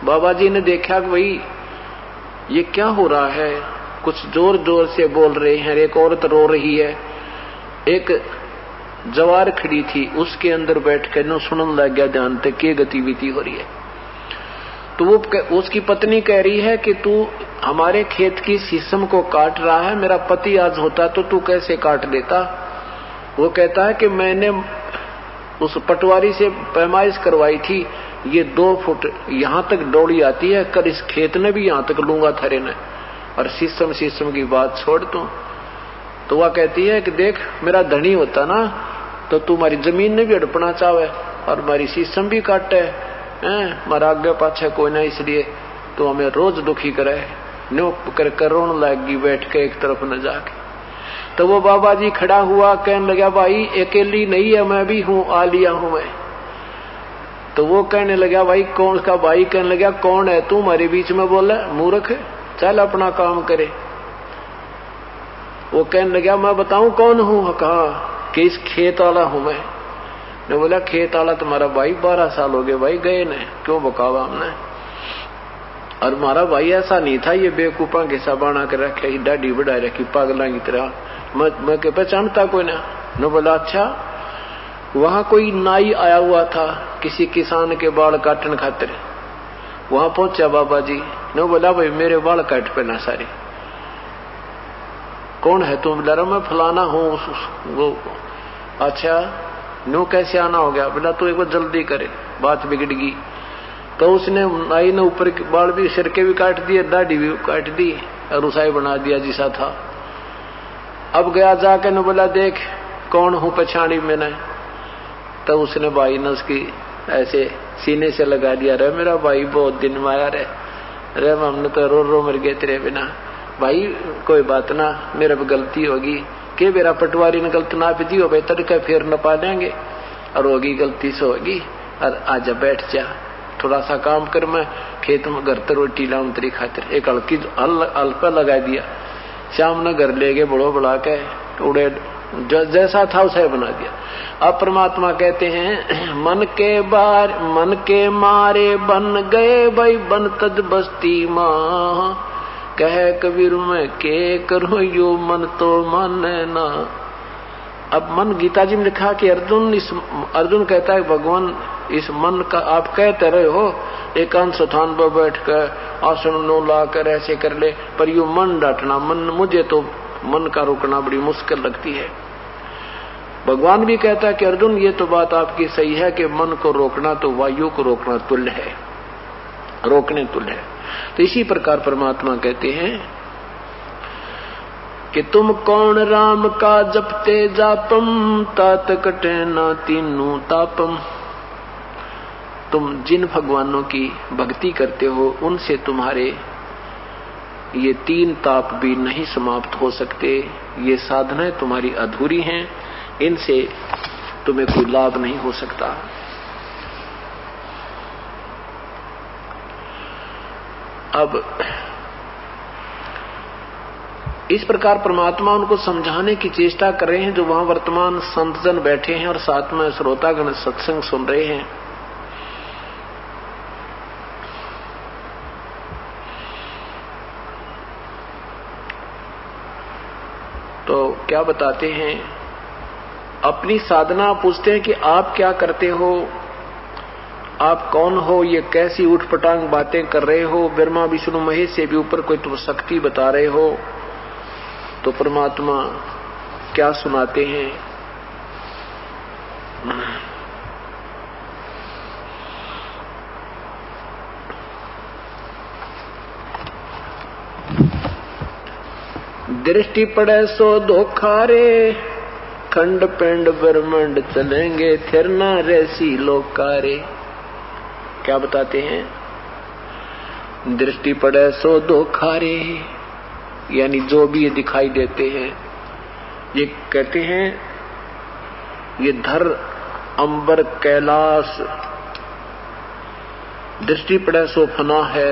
बाबा जी ने देखा कि भाई ये क्या हो रहा है, कुछ जोर जोर से बोल रहे हैं, एक औरत रो रही है, एक जवार खड़ी थी उसके अंदर बैठ कर न सुनने लग गया ध्यान तक क्या गतिविधि हो रही है। तो वो उसकी पत्नी कह रही है कि तू हमारे खेत की शीशम को काट रहा है, मेरा पति आज होता तो तू कैसे काट लेता। वो कहता है कि मैंने उस पटवारी से पैमाइश करवाई थी, ये 2 फुट यहां तक डोरी आती है, कर इस खेत ने भी यहां तक लूंगा थरे ने, और शीशम की बात छोड़ तू। तो वह कहती है कि देख मेरा धनी होता ना तो तू हमारी जमीन ने भी अड़पना चाहे और हमारी शीशम भी काटे, मारा आगे पाछे कोई ना, इसलिए तो हमें रोज दुखी करे, न्यो कर रोन लागी बैठ के एक तरफ न जाके। तो वो बाबा जी खड़ा हुआ कहने लगा भाई अकेली नहीं है, मैं भी हूं, आ लिया हूं मैं। तो वो कहने लगा भाई कौन का भाई, कहने लगा कौन है तू हमारे बीच में बोला, मूर्ख, चल अपना काम करे। वो कहने लगा मैं बताऊं कौन हूं, कहा कि इस खेत वाला हूं मैं। ने बोला खेत वाला तुम्हारा भाई, 12 साल हो गए भाई गए ने, क्यों बकावा हमने। और हमारा भाई ऐसा नहीं था, ये बेवकूफा के सब बना के रखे, दाढ़ी बढ़ा रखी पागला की तरह। मैं के पहचानता कोई ना। न बोला अच्छा। वहां कोई नाई आया हुआ था किसी किसान के बाल काटने खातिर। वहां पहुंचा बाबा जी ने बोला भाई मेरे बाल काट पे ना सारे। कौन है तुम? बोला मैं फलाना हूँ। वो अच्छा नो कैसे आना हो गया? बोला तो एक बार जल्दी करे, बात बिगड़ गई। तो उसने नाई ने ऊपर के बाल भी सिर के भी काट दिए, दाढ़ी भी काट दी और उसाई बना दिया जैसा था। अब गया जाके ने बोला देख कौन हूँ पहचानी मैंने। तब उसने भाई ने उसकी ऐसे सीने से लगा दिया, रे मेरा भाई बहुत दिन में आया रे हमने तो रो मर गए तेरे बिना। भाई कोई बात ना, मेरे पे गलती होगी कि मेरा पटवारी ने गलत ना दी हो भाई, तड़का फिर न पा लेंगे और होगी गलती से होगी। और आजा बैठ जा, थोड़ा सा काम कर, मैं खेत में घर तर रोटी लाऊं तेरी खातिर। एक हल्की हल्का लगा दिया, शाम ने घर ले गए बड़ो बड़ा के उड़े जैसा था उसे बना दिया। अब परमात्मा कहते हैं मन के मारे बन गए भाई बन तज बस्ती मां, कह कबीर में के करो यो मन तो माने ना। अब मन गीता जी में लिखा कि अर्जुन कहता है भगवान इस मन का आप कहते रहे हो एकांत स्थान पर बैठ कर आसन नो ला कर ऐसे कर ले, पर यो मन डांटना, मन मुझे तो मन का रोकना बड़ी मुश्किल लगती है। भगवान भी कहता है कि अर्जुन ये तो बात आपकी सही है कि मन को रोकना तो वायु को रोकना तुल्य है, रोकने तुल्य है। तो इसी प्रकार परमात्मा कहते हैं कि तुम कौन राम का जपते जापम तात कटे ना तीनू तापम। तुम जिन भगवानों की भक्ति करते हो उनसे तुम्हारे ये तीन ताप भी नहीं समाप्त हो सकते। ये साधनाएं तुम्हारी अधूरी हैं, इनसे तुम्हें कोई लाभ नहीं हो सकता। अब इस प्रकार परमात्मा उनको समझाने की चेष्टा कर रहे हैं जो वहां वर्तमान संतजन बैठे हैं और साथ में श्रोतागण सत्संग सुन रहे हैं। तो क्या बताते हैं, अपनी साधना पूछते हैं कि आप क्या करते हो, आप कौन हो, ये कैसी उठपटांग बातें कर रहे हो, ब्रह्मा विष्णु महेश से भी ऊपर कोई तुम शक्ति बता रहे हो। तो परमात्मा क्या सुनाते हैं, दृष्टि पड़े सो धोखा रे, खंड पिंड ब्रह्मांड चलेंगे फिर ना रेसी लोकारे। क्या बताते हैं, दृष्टि पड़े सो धोखा रे, यानी जो भी ये दिखाई देते हैं, ये कहते हैं ये धर अंबर कैलाश, दृष्टि पड़े सो फना है,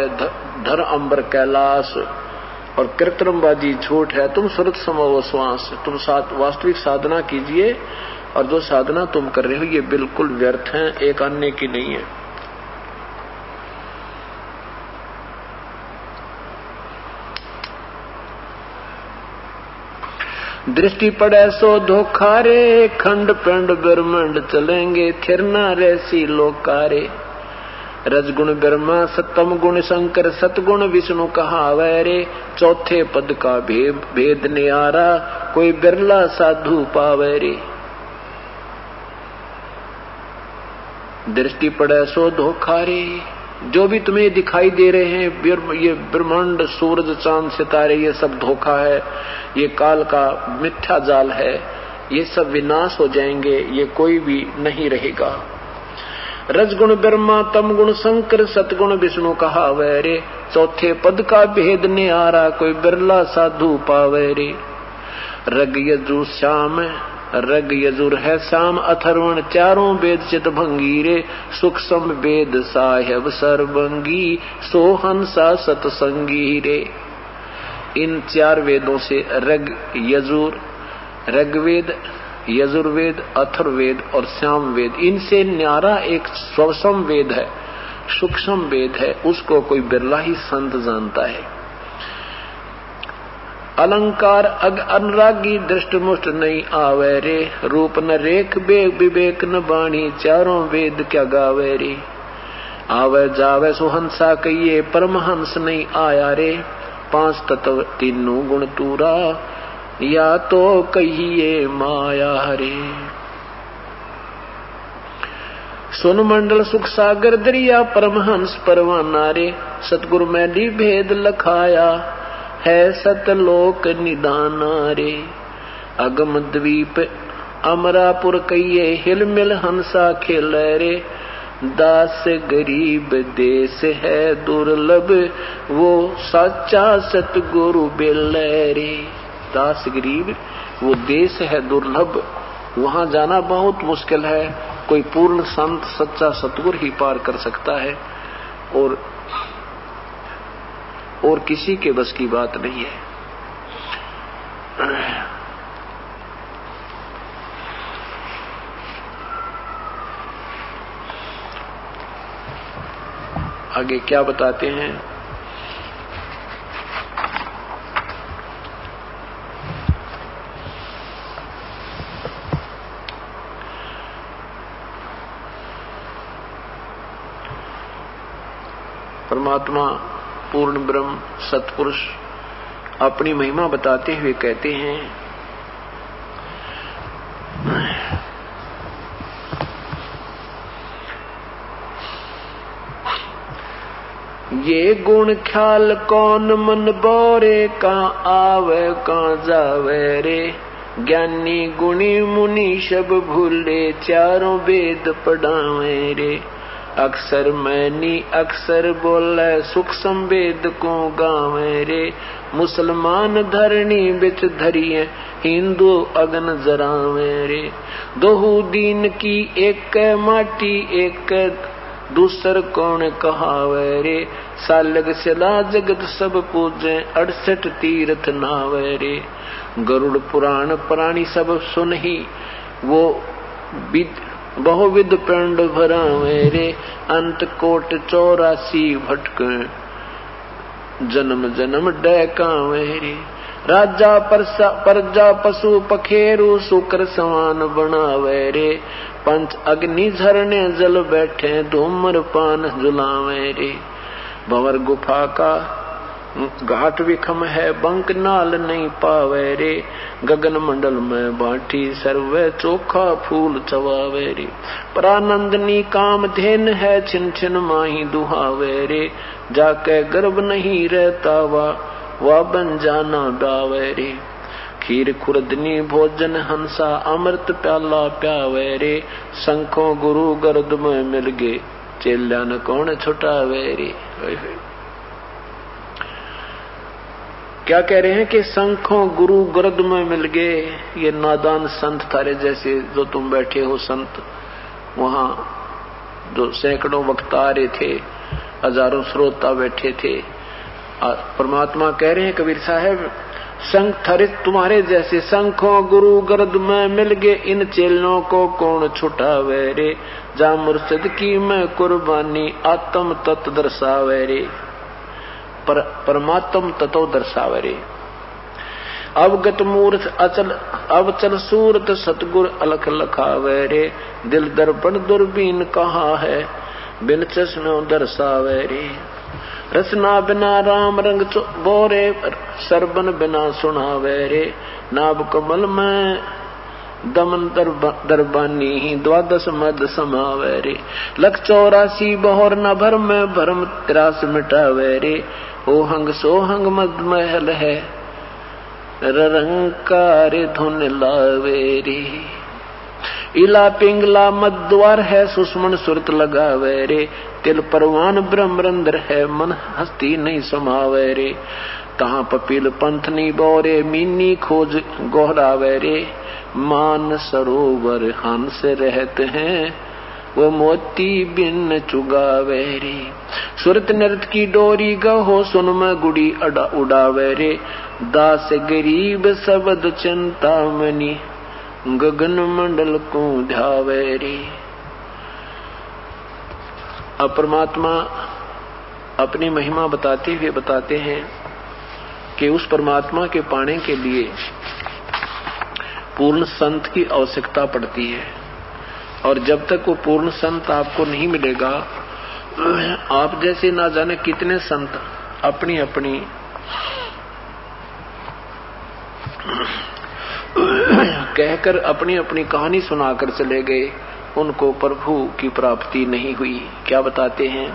धर अंबर कैलाश, और कृत्रिमबाजी झूठ है। तुम सुरत समो श्वास, तुम वास्तविक साधना कीजिए और जो साधना तुम कर रहे हो ये बिल्कुल व्यर्थ है, एक अन्य की नहीं है। दृष्टि पड़े सो धोखा रे, खंड पिंड ब्रह्मांड चलेंगे थिर न रेसी लोकारे। रजगुण ब्रह्मा सतम गुण शंकर सतगुण विष्णु कहावे रे, चौथे पद का भेद न्यारा कोई बिरला साधु पावे रे। दृष्टि पड़े सो धोखा रे, जो भी तुम्हें दिखाई दे रहे हैं ये ब्रह्मांड सूरज चांद सितारे ये सब धोखा है, ये काल का मिथ्या जाल है, ये सब विनाश हो जाएंगे, ये कोई भी नहीं रहेगा। रजगुण ब्रह्मा तम गुण शंकर सतगुण विष्णु कहावे रे, चौथे पद का भेद न्यारा कोई बिरला साधु पावे रे। रग यजुर श्याम, रग यजुर है श्याम अथर्वण चारों वेद चित भंगी रे, सुख सम वेद साहेब सर्वंगी सोहंसा सतसंगी रे। इन चार वेदों से रग यजुर, ऋग्वेद यजुर्वेद अथर्ववेद और सामवेद, इनसे न्यारा एक स्वसम वेद है सूक्ष्म वेद है, उसको कोई बिरला ही संत जानता है। अलंकार अनुरागी दृष्ट मुष्ट नहीं आवे रे, रूप न रेख बेग विवेक न बाणी, चारों वेद क्या गावे रे। आवे जावे सुहंसा कहिए, परमहंस नहीं आया रे, पांच तत्व तीनों गुण तूरा, या तो कहिए माया हरे। सुन मंडल सुख सागर दरिया, परमहंस परवाना रे, सतगुरु मैली भेद लखाया, है सतलोक निदाना रे। अगम द्वीप अमरापुर कहिए, हिल मिल हंसा खेल रे, दास गरीब देश है दुर्लभ, वो सच्चा सतगुरु बिल रे। दास गरीब वो देश है दुर्लभ, वहां जाना बहुत मुश्किल है, कोई पूर्ण संत सच्चा सतगुरु ही पार कर सकता है, और किसी के बस की बात नहीं है। आगे क्या बताते हैं? परमात्मा पूर्ण ब्रह्म सतपुरुष अपनी महिमा बताते हुए कहते हैं, ये गुण ख्याल कौन मन बोरे, कहाँ आवे कहाँ जावे रे। ज्ञानी गुणी मुनि सब भूले, चारों वेद पढ़ावे रे। अक्सर मैनी अक्सर बोले, सूक्ष्म वेद को गावे रे। मुसलमान धरणी बिच धरिए, हिंदू अगन जरावे रे। दोहू दीन की एक माटी, एक दूसर कौन कहावे रे। सालग सिला जगत सब पूजे, 68 तीर्थ नावे रे। गरुड़ पुराण प्राणी सब सुनही, वो बहुविध पिंड भरावे रे। अंत कोट 84 भटके, जन्म जन्म डहकावे रे। राजा प्रजा पशु पखेरु, शुक्र समान बनावे रे। पंच अग्नि झरने जल बैठे, धूम्र पान झुलावे रे। भंवर गुफा का घाट विखम है, बंक नाल नहीं पावे रे। गगन मंडल में बाटी सर्वे, चोखा फूल चवावे रे। परानंदनी काम धेन है, छिन छिन माही दुहावे रे। जाके गर्भ नहीं रहता वा बन जाना डावे रे। खीर खुरदनी भोजन हंसा, अमृत प्याला प्यावे रे। शंखों गुरु गर्द में मिल गए, चेल्या न कौन छुटावे रे। क्या कह रहे हैं कि शंखों गुरु गर्द में मिल गए। ये नादान संत थारे जैसे जो तुम बैठे हो संत, वहां जो सैकड़ों वक्ता आ रहे थे, हजारों श्रोता बैठे थे। परमात्मा कह रहे हैं कबीर साहब, संख थारे तुम्हारे जैसे शंखों गुरु गर्द में मिल गए, इन चेलों को कौन छुटावे रे। जा मुर्शिद की मैं कुर्बानी, आत्म तत्व दर्शावे रे। परमात्म तत्व दर्शावे रे। अवगत मूर्त अवचल सूरत, सतगुर अलख लखावे रे। दिल दर्पण दूरबीन कहाँ है, बिन चश्मों दर्शावे रे। रचना बिना राम रंग बोरे, सरबन बिना सुनावे रे। नाभ कमल में दमन दरबानी, द्वादश मद समावे रे। 184 बहोर न भर में, भरम त्रास मिटावे रे। ओहंग सोहंग मद महल है, रंकार धुन लावे रे। इला पिंगला मद द्वार है, सुषमन सुरत लगावे रे। तिल परवान ब्रह्मरंद्र है, मन हस्ती नहीं समावे रे। तहाँ पपील पंथ नहीं बोरे, मीनी खोज गोहरावे रे। मान सरोवर हंस रहते हैं, वो मोती बिन चुगावे रे। सुरत नृत की डोरी गहो, सुन में गुड़ी उड़ावे रे। दास गरीब शब्द चिंता मनी, गगन मंडल को ध्यावे रे। अब परमात्मा अपनी महिमा बताते हुए बताते हैं कि उस परमात्मा के पाने के लिए पूर्ण संत की आवश्यकता पड़ती है, और जब तक वो पूर्ण संत आपको नहीं मिलेगा, आप जैसे ना जाने कितने संत अपनी अपनी कहकर अपनी अपनी कहानी सुनाकर चले गए, उनको प्रभु की प्राप्ति नहीं हुई। क्या बताते हैं?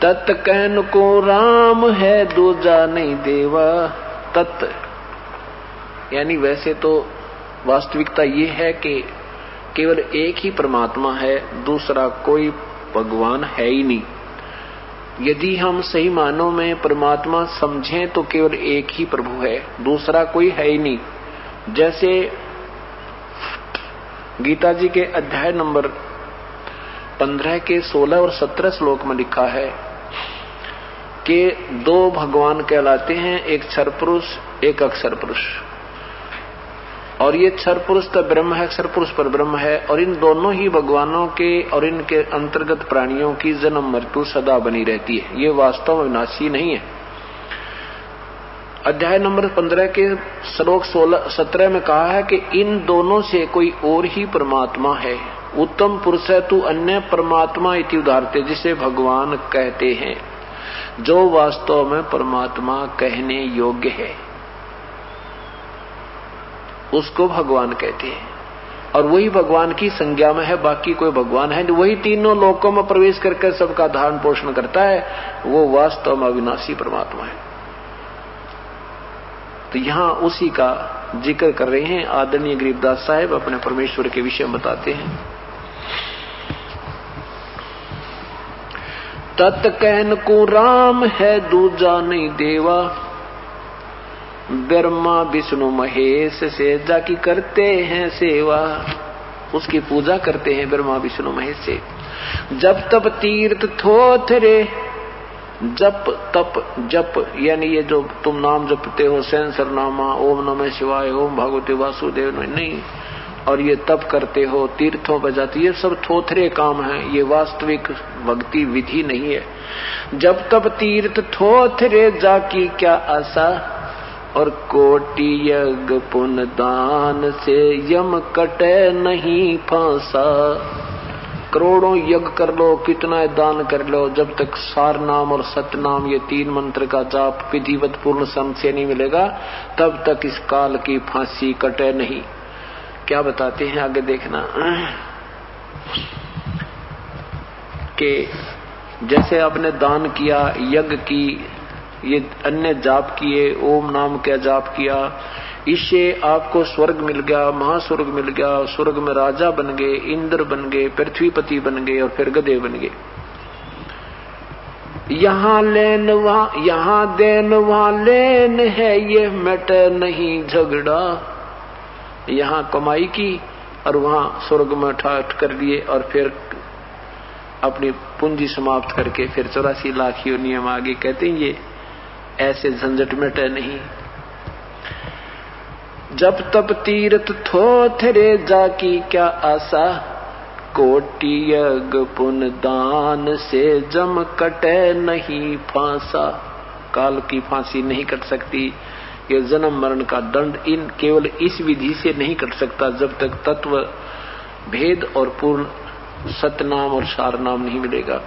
तत् कहन को राम है दूजा नहीं देवा। तत् यानी वैसे तो वास्तविकता ये है कि केवल एक ही परमात्मा है, दूसरा कोई भगवान है ही नहीं। यदि हम सही मानों में परमात्मा समझें तो केवल एक ही प्रभु है, दूसरा कोई है ही नहीं। जैसे गीता जी के अध्याय नंबर 15 के 16 और 17 श्लोक में लिखा है कि दो भगवान कहलाते हैं, एक क्षर पुरुष एक अक्षर पुरुष। और ये क्षर पुरुष तो ब्रह्म है, अक्षर पुरुष पर ब्रह्म है, और इन दोनों ही भगवानों के और इनके अंतर्गत प्राणियों की जन्म मृत्यु सदा बनी रहती है। ये वास्तव में विनाशी नहीं है। अध्याय नंबर 15 के श्लोक 17 में कहा है कि इन दोनों से कोई और ही परमात्मा है। उत्तम पुरुष है तू अन्य परमात्मा इति उदाहरते, जिसे भगवान कहते हैं, जो वास्तव में परमात्मा कहने योग्य है उसको भगवान कहते हैं। और वही भगवान की संज्ञा में है, बाकी कोई भगवान है जो वही तीनों लोकों में प्रवेश करके सबका धारण पोषण करता है, वो वास्तव में अविनाशी परमात्मा है। तो यहाँ उसी का जिक्र कर रहे हैं आदरणीय गरीबदास साहेब, अपने परमेश्वर के विषय में बताते हैं। तत् कहन को राम है दूजा नहीं देवा, ब्रह्मा विष्णु महेश से जाकी करते हैं सेवा। उसकी पूजा करते हैं ब्रह्मा विष्णु महेश से। जप तप तीर्थ थोथरे, जप तप जप यानी ये जो तुम नाम जपते हो, सेंसर नामा, ओम नमः शिवाय, ओम भगवते वासुदेव नहीं, और ये तप करते हो, तीर्थों पर जाते, ये सब थोथरे काम हैं, ये वास्तविक भक्ति विधि नहीं है। जब तब तीर्थ थोथरे जाकी क्या आशा, और कोटि यज्ञ पुण्य दान से यम कटे नहीं फांसा। करोड़ों यज्ञ कर लो, कितना दान कर लो, जब तक सार नाम और सत्य नाम ये तीन मंत्र का जाप विधिवत पूर्ण संत से नहीं मिलेगा, तब तक इस काल की फांसी कटे नहीं। क्या बताते हैं आगे देखना कि जैसे आपने दान किया, यज्ञ की, ये अन्य जाप किए, ओम नाम का जाप किया, इससे आपको स्वर्ग मिल गया, महास्वर्ग मिल गया, स्वर्ग में राजा बन गए, इंद्र बन गए, पृथ्वीपति बन गए और फिर गधे बन गए। यहाँ लेन वहाँ, यहाँ देन वहाँ लेन है, ये मिटे नहीं झगड़ा। यहाँ कमाई की और वहाँ स्वर्ग में ठाठ कर लिए और फिर अपनी पूंजी समाप्त करके फिर 84 लाख योनियों में आगे। कहते हैं ये ऐसे झंझट मिटे नहीं। जब तब तीर्थ थोथरे जाकी क्या आशा, कोटि यज्ञ पुण्य दान से जम कटे नहीं फांसा। काल की फांसी नहीं कट सकती, ये जन्म मरण का दंड इन केवल इस विधि से नहीं कट सकता, जब तक तत्व भेद और पूर्ण सतनाम और सार नाम नहीं मिलेगा।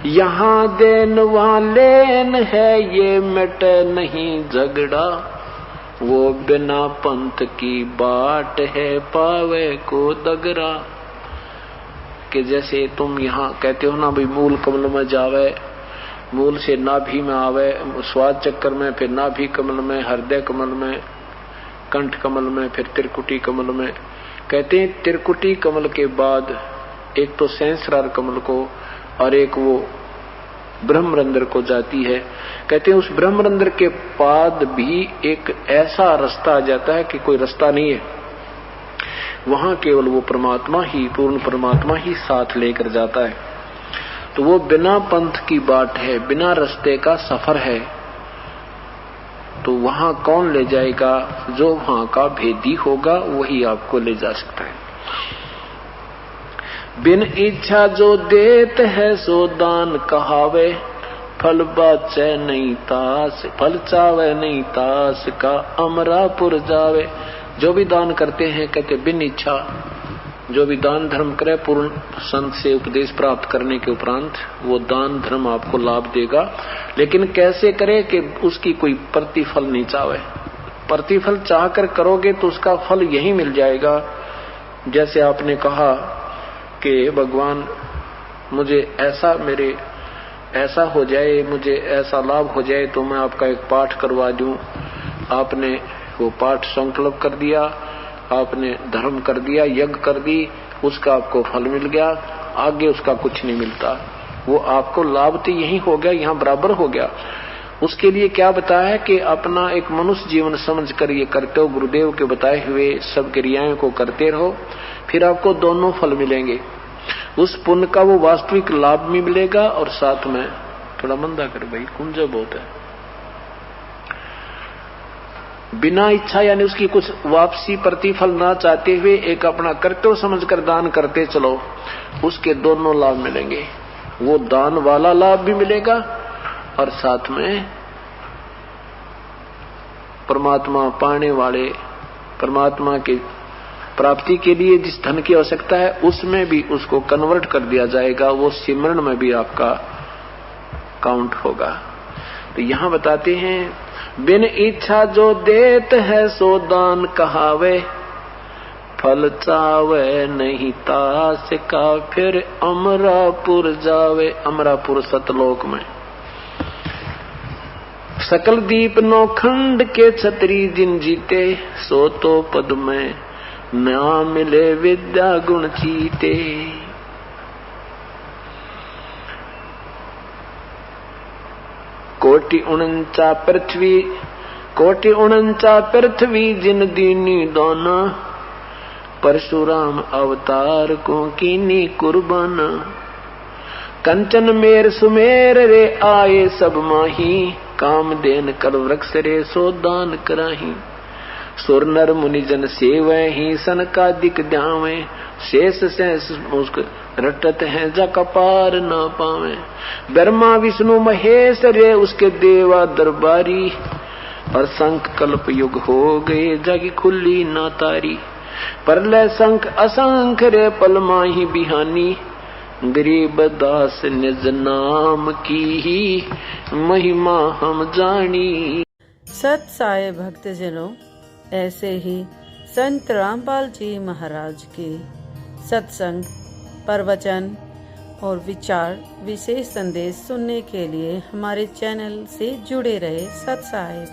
यहाँ देन वहाँ लेन है, ये मिटे नहीं झगड़ा, वो बिना पंथ की बाट है पावे को दगरा। कि जैसे तुम यहाँ कहते हो ना भाई मूल कमल में जावे, मूल से नाभि में आवे, स्वाद चक्कर में, फिर नाभि कमल में, हृदय कमल में, कंठ कमल में, फिर त्रिकुटी कमल में। कहते हैं त्रिकुटी कमल के बाद एक तो सहस्रार कमल को और एक वो ब्रह्मरंध्र को जाती है। कहते हैं उस ब्रह्मरंध्र के बाद भी एक ऐसा रास्ता आ जाता है कि कोई रास्ता नहीं है, वहां केवल वो परमात्मा ही, पूर्ण परमात्मा ही साथ लेकर जाता है। तो वो बिना पंथ की बाट है, बिना रास्ते का सफर है। तो वहां कौन ले जाएगा? जो वहां का भेदी होगा वही आपको ले जा सकता है। बिन इच्छा जो देत है सो दान कहावे, फल बाचे नहीं तास, फल चावे नहीं तास का अमरापुर जावे। जो भी दान करते हैं कहते बिन इच्छा, जो भी दान धर्म करे पूर्ण संत से उपदेश प्राप्त करने के उपरांत वो दान धर्म आपको लाभ देगा। लेकिन कैसे करे कि उसकी कोई प्रतिफल नहीं चाहे। प्रतिफल चाहकर करोगे तो उसका फल यही मिल जाएगा। जैसे आपने कहा कि भगवान मुझे ऐसा हो जाए, मुझे ऐसा लाभ हो जाए तो मैं आपका एक पाठ करवा दूं। आपने वो पाठ संकल्प कर दिया, आपने धर्म कर दिया, यज्ञ कर दी, उसका आपको फल मिल गया, आगे उसका कुछ नहीं मिलता। वो आपको लाभ तो यही हो गया, यहाँ बराबर हो गया। उसके लिए क्या बताया है कि अपना एक मनुष्य जीवन समझकर ये करते हो, गुरुदेव के बताए हुए सब क्रियाओं को करते रहो, फिर आपको दोनों फल मिलेंगे। उस पुण्य का वो वास्तविक लाभ भी मिलेगा और साथ में थोड़ा मंदा कर भाई, कुंज बहुत है। बिना इच्छा यानी उसकी कुछ वापसी प्रतिफल ना चाहते हुए एक अपना कर्तव्य समझकर दान करते चलो, उसके दोनों लाभ मिलेंगे। वो दान वाला लाभ भी मिलेगा और साथ में परमात्मा पाने वाले, परमात्मा के प्राप्ति के लिए जिस धन की आवश्यकता है उसमें भी उसको कन्वर्ट कर दिया जाएगा। वो सिमरन में भी आपका काउंट होगा। तो यहाँ बताते हैं बिन इच्छा जो देत है सो दान कहावे, फल चावे नहीं तास का फिर अमरापुर जावे। अमरापुर सतलोक में सकल दीप नौखंड के छतरी जिन जीते, सो तो पद में ना मिले विद्या गुण चीते। कोटि उनंचा पृथ्वी जिन दीनी दोना, परशुराम अवतार को कीनी कुर्बाना। कंचन मेर सुमेर रे आए सब माही, काम देन कल वृक्ष रे सो दान कराही। सुर नर मुनि जन सेवै ही सन का दिक ध्यावे, शेष शेष मुस्क रटत हैं जा कपार न पावे। ब्रह्मा विष्णु महेश रे उसके देवा दरबारी, और शंख कल्प युग हो गए जागी खुली ना तारी। परलय शंख असंख रे पल माही बिहानी, गरीब दास निज नाम की ही महिमा हम जानी। सत साई भक्तजनों, ऐसे ही संत रामपाल जी महाराज के सत्संग, प्रवचन और विचार विशेष संदेश सुनने के लिए हमारे चैनल से जुड़े रहे। सत साई।